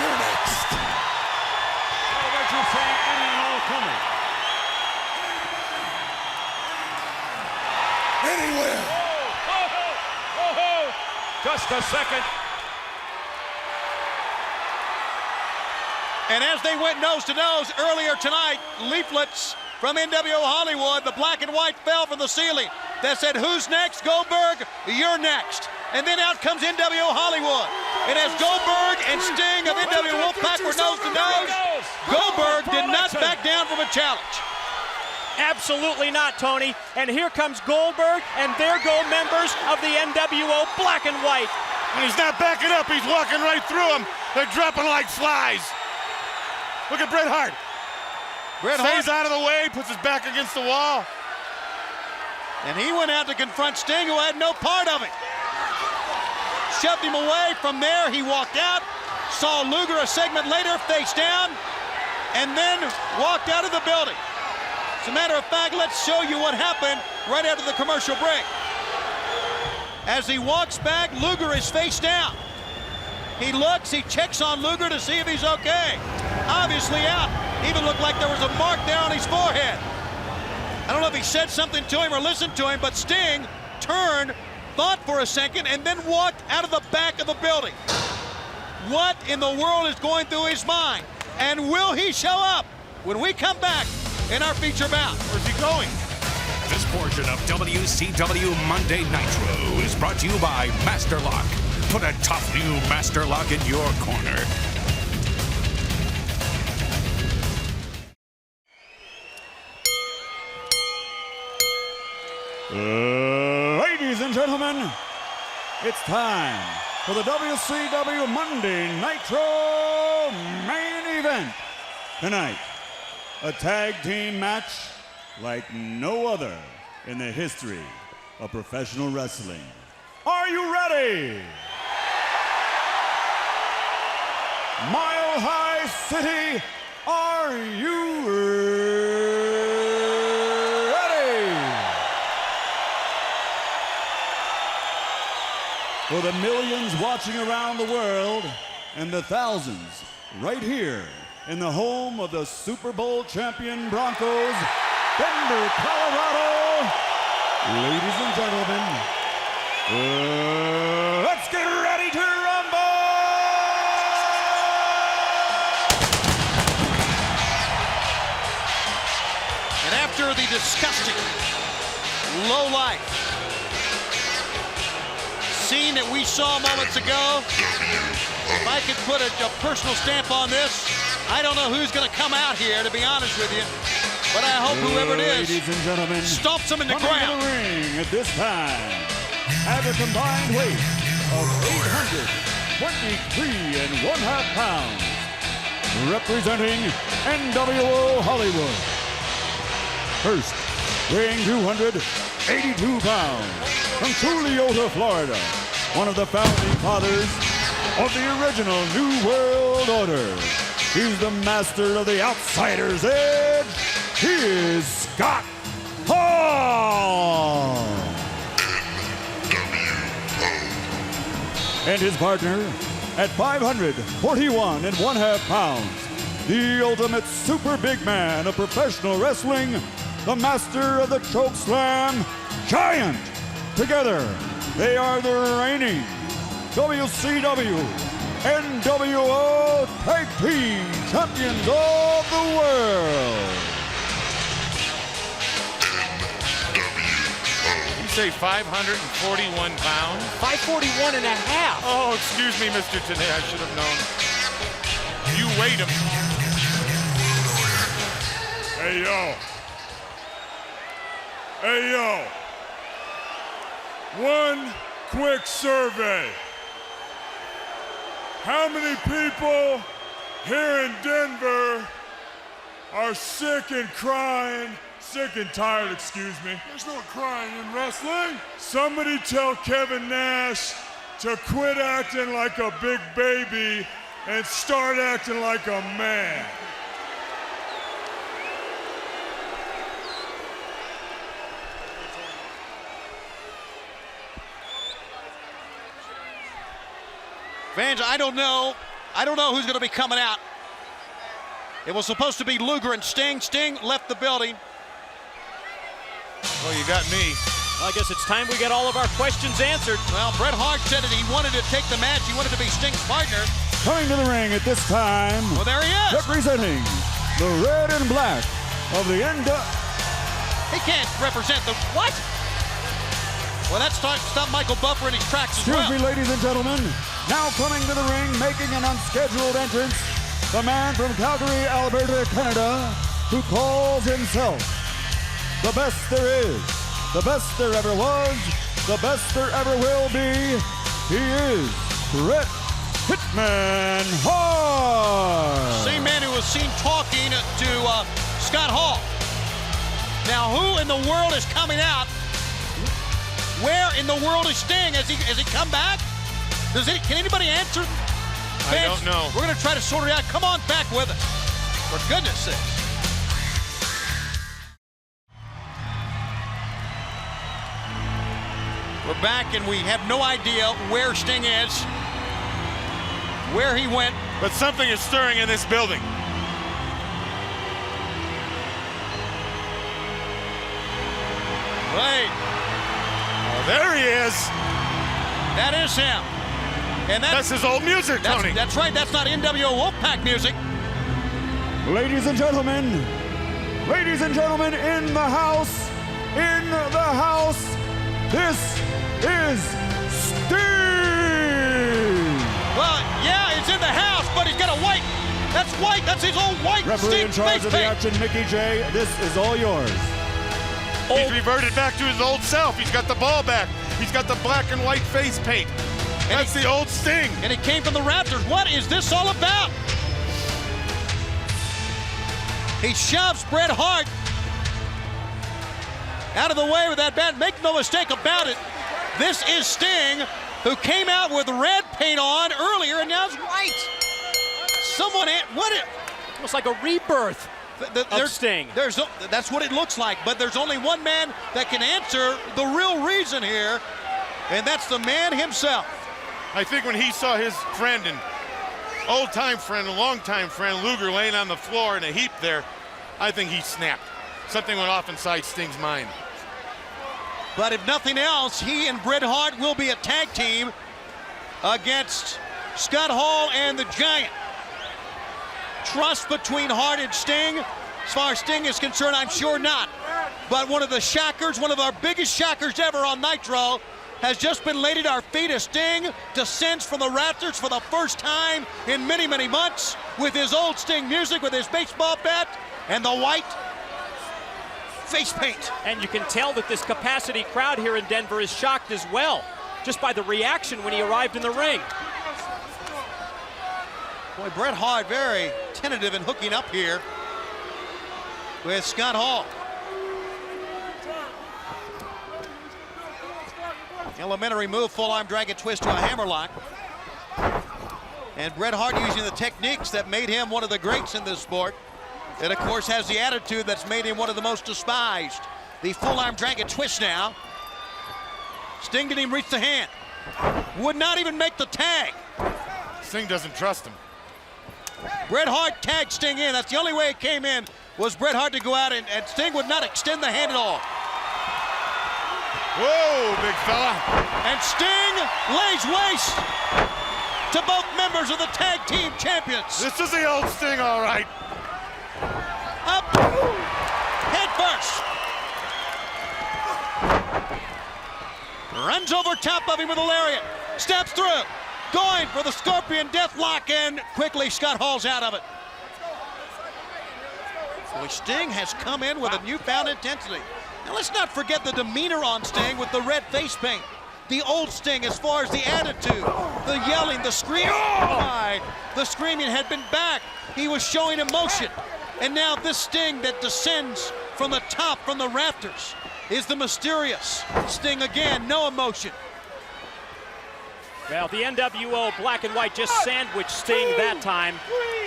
You're next. Oh, there's your Frank Indian Hall coming. Anywhere. Just a second. And as they went nose to nose earlier tonight, leaflets from NWO Hollywood, the black and white fell from the ceiling that said, "Who's next? Goldberg, you're next." And then out comes NWO Hollywood. And as Goldberg and Sting of NWO Wolfpack were nose to nose, Goldberg did not back down from a challenge. Absolutely not, Tony. And here comes Goldberg, and there go members of the NWO Black and White. And he's not backing up, he's walking right through them. They're dropping like flies. Look at Bret Hart. Stays out of the way, puts his back against the wall. And he went out to confront Sting, who had no part of it. Shoved him away. From there, he walked out, saw Luger a segment later face down, and then walked out of the building. As a matter of fact, let's show you what happened right after the commercial break. As he walks back, Luger is face down. He looks, he checks on Luger to see if he's okay. Obviously out. Even looked like there was a mark there on his forehead. I don't know if he said something to him or listened to him, but Sting turned, thought for a second, and then walked out of the back of the building. What in the world is going through his mind? And will he show up when we come back in our feature bout? Where's he going? This portion of WCW Monday Nitro is brought to you by Master Lock. Put a tough new Master Lock in your corner. gentlemen, it's time for the WCW Monday Nitro main event. Tonight, a tag team match like no other in the history of professional wrestling. Are you ready? Mile High City, are you ready? For the millions watching around the world and the thousands right here in the home of the Super Bowl champion Broncos, Denver, Colorado. Ladies and gentlemen, let's get ready to rumble! And after the disgusting, low-life scene that we saw moments ago, if I could put a personal stamp on this, I don't know who's going to come out here, to be honest with you. But I hope whoever it is Ladies and gentlemen, stomps them in the coming ground. to the ring at this time, at a combined weight of 823.5 pounds, representing NWO Hollywood. First, weighing 282 pounds, from Tuliota, Florida, one of the founding fathers of the original New World Order. He's the master of the Outsider's Edge. He is Scott Hall. And his partner at 541.5 pounds, the ultimate super big man of professional wrestling, the master of the choke slam, Giant. Together, they are the reigning WCW NWO Tag Team Champions of the world. You say 541 pounds? 541 and a half. Oh, excuse me, Mr. Tenay, I should have known. You weighed him. Hey, yo. Hey, yo. One quick survey. How many people here in Denver are sick and crying, sick and tired, excuse me? There's no crying in wrestling. Somebody tell Kevin Nash to quit acting like a big baby and start acting like a man. Vans, I don't know who's going to be coming out. It was supposed to be Luger and Sting. Sting left the building. Well, you got me. Well, I guess it's time we get all of our questions answered. Well, Bret Hart said that he wanted to take the match. He wanted to be Sting's partner. Coming to the ring at this time, well, there he is. Representing the red and black of the He can't represent the what? Well, that's stop Michael Buffer in his tracks as well. Excuse me, ladies and gentlemen. Now coming to the ring, making an unscheduled entrance, the man from Calgary, Alberta, Canada, who calls himself the best there is, the best there ever was, the best there ever will be. He is Bret Hitman Hart. Same man who was seen talking to Scott Hall. Now, who in the world is coming out? Where in the world is Sting? Has he come back? Can anybody answer? I don't know. We're going to try to sort it out. Come on back with us. For goodness sakes. We're back and we have no idea where Sting is, where he went. But something is stirring in this building. Wait. Oh, there he is. That is him. And that's his old music, Tony. That's right. That's not NWO Wolfpack music. Ladies and gentlemen, in the house, this is Sting. Well, yeah, he's in the house, but he's got a white. That's white. That's his old white. Referee in charge of the action, Mickey J. This is all yours. He's reverted back to his old self. He's got the ball back. He's got the black and white face paint. That's the old Sting. And he came from the Raptors. What is this all about? He shoves Bret Hart out of the way with that bat. Make no mistake about it. This is Sting, who came out with red paint on earlier and now it's white. Someone, almost like a rebirth of Sting. That's what it looks like, but there's only one man that can answer the real reason here, and that's the man himself. I think when he saw his friend and old-time friend, long-time friend, Luger, laying on the floor in a heap there, I think he snapped. Something went off inside Sting's mind. But if nothing else, he and Bret Hart will be a tag team against Scott Hall and the Giant. Trust between Hart and Sting? As far as Sting is concerned, I'm sure not. But one of the shockers, one of our biggest shockers ever on Nitro, has just been laid at our feet as Sting descends from the Raptors for the first time in many, many months with his old Sting music, with his baseball bat and the white face paint. And you can tell that this capacity crowd here in Denver is shocked as well, just by the reaction when he arrived in the ring. Boy, Bret Hart very tentative in hooking up here with Scott Hall. Elementary move, full arm dragon twist to a hammerlock. And Bret Hart using the techniques that made him one of the greats in this sport. And of course has the attitude that's made him one of the most despised. The full arm dragon twist now. Sting didn't even reach the hand. Would not even make the tag. Sting doesn't trust him. Bret Hart tagged Sting in. That's the only way it came in, was Bret Hart to go out, and Sting would not extend the hand at all. Whoa, big fella. And Sting lays waste to both members of the tag team champions. This is the old Sting, all right. Up, head first. Runs over top of him with a lariat. Steps through. Going for the Scorpion Deathlock, and quickly Scott Hall's out of it. Boy, Sting has come in with a newfound intensity. Now let's not forget the demeanor on Sting with the red face paint. The old Sting as far as the attitude, the yelling, the screaming. The screaming had been back. He was showing emotion. And now this Sting that descends from the top, from the rafters, is the mysterious Sting again, no emotion. Well, the NWO black and white just sandwiched Sting that time.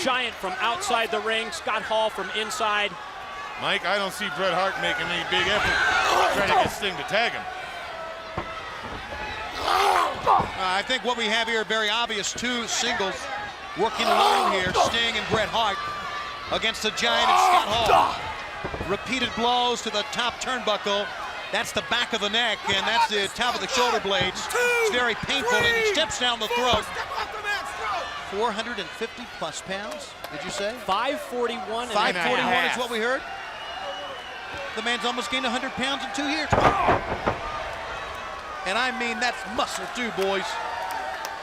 Giant from outside the ring, Scott Hall from inside. Mike, I don't see Bret Hart making any big effort trying to get Sting to tag him. I think what we have here, very obvious, two singles working alone here, Sting and Bret Hart against the Giant and Scott Hall. Repeated blows to the top turnbuckle. That's the back of the neck, and that's the top of the shoulder blades. It's very painful, and he steps down the throat. 450 plus pounds, did you say? 541. 541 is what we heard. The man's almost gained 100 pounds in 2 years. And I mean, that's muscle too, boys.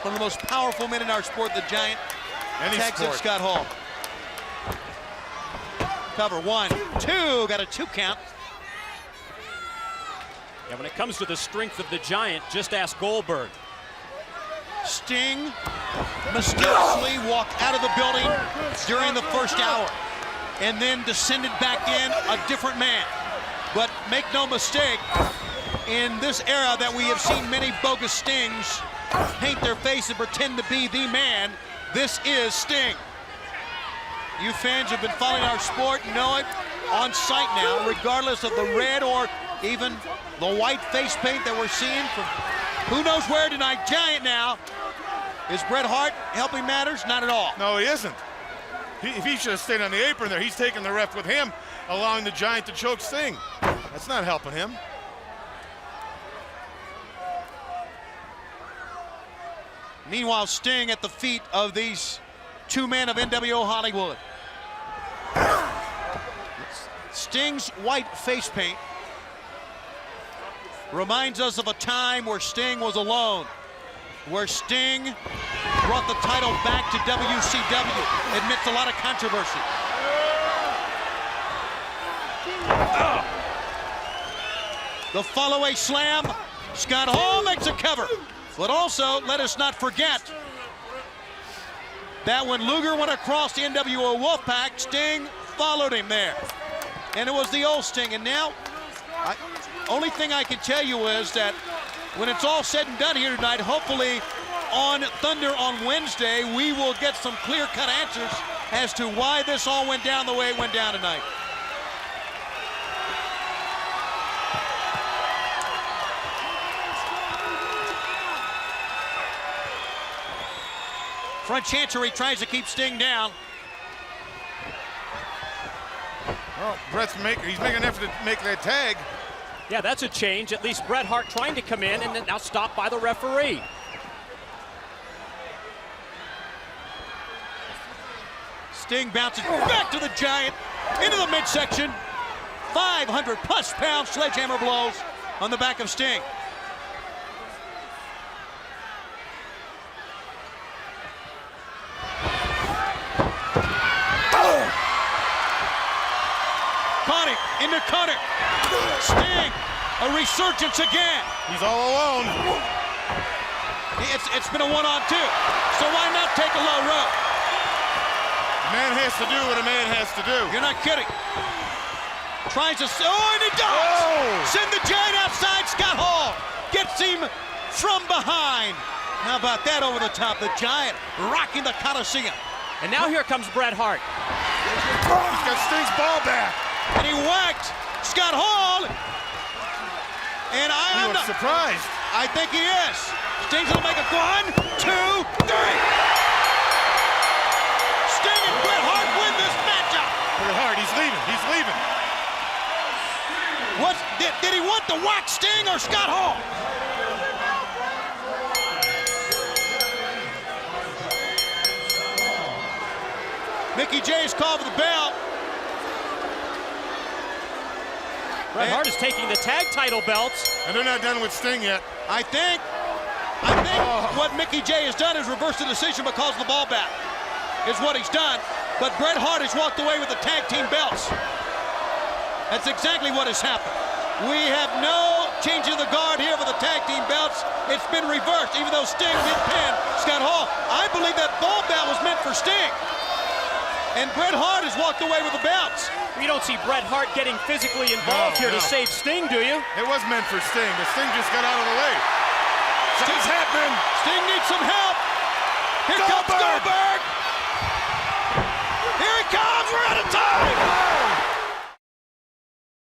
One of the most powerful men in our sport, the Giant. Tags in Scott Hall. Cover 1, 2, got a 2 count. Yeah, when it comes to the strength of the Giant, just ask Goldberg. Sting mysteriously walked out of the building during the first hour and then descended back in a different man. But make no mistake, in this era that we have seen many bogus Stings paint their face and pretend to be the man, this is Sting. You fans who've been following our sport know it on sight now, regardless of the red or even the white face paint that we're seeing from who knows where tonight. Giant now. Is Bret Hart helping matters? Not at all. No, he isn't. If he should have stayed on the apron there, he's taking the ref with him, allowing the Giant to choke Sting. That's not helping him. Meanwhile, Sting at the feet of these two men of NWO Hollywood. Sting's white face paint reminds us of a time where Sting was alone, where Sting brought the title back to WCW amidst a lot of controversy. The follow-away slam Scott Hall makes a cover. But also, let us not forget that when Luger went across the NWO Wolfpack, Sting followed him there. And it was the old Sting. And now, only thing I can tell you is that when it's all said and done here tonight, hopefully on Thunder on Wednesday, we will get some clear-cut answers as to why this all went down the way it went down tonight. Front Chancery tries to keep Sting down. Well, he's making an effort to make that tag. Yeah, that's a change. At least Bret Hart trying to come in and then now stopped by the referee. Sting bounces back to the Giant into the midsection. 500+ pound sledgehammer blows on the back of Sting. Caught him into cutter. Sting, a resurgence again. He's all alone. It's been a 1-on-2, so why not take a low rope? A man has to do what a man has to do. You're not kidding. Tries to, and he does! Oh. Send the Giant outside, Scott Hall gets him from behind. How about that over the top? The Giant rocking the Coliseum. And now here comes Bret Hart. He's got Sting's ball back. And he whacked Scott Hall. And I'm not surprised. I think he is. Sting's gonna make a 1, 2, 3. Sting and Bret Hart win this matchup. Bret Hart, he's leaving. He's leaving. Did he want to whack Sting or Scott Hall? Mickey J's called for the bell. Bret Hart is taking the tag title belts. And they're not done with Sting yet. I think what Mickey J has done is reverse the decision because of the ball back, is what he's done. But Bret Hart has walked away with the tag team belts. That's exactly what has happened. We have no change of the guard here for the tag team belts. It's been reversed, even though Sting did pin Scott Hall. I believe that ball bat was meant for Sting. And Bret Hart has walked away with the belts. You don't see Bret Hart getting physically involved here to save Sting, do you? It was meant for Sting, but Sting just got out of the way. Something's happening. Sting needs some help. Here comes Goldberg.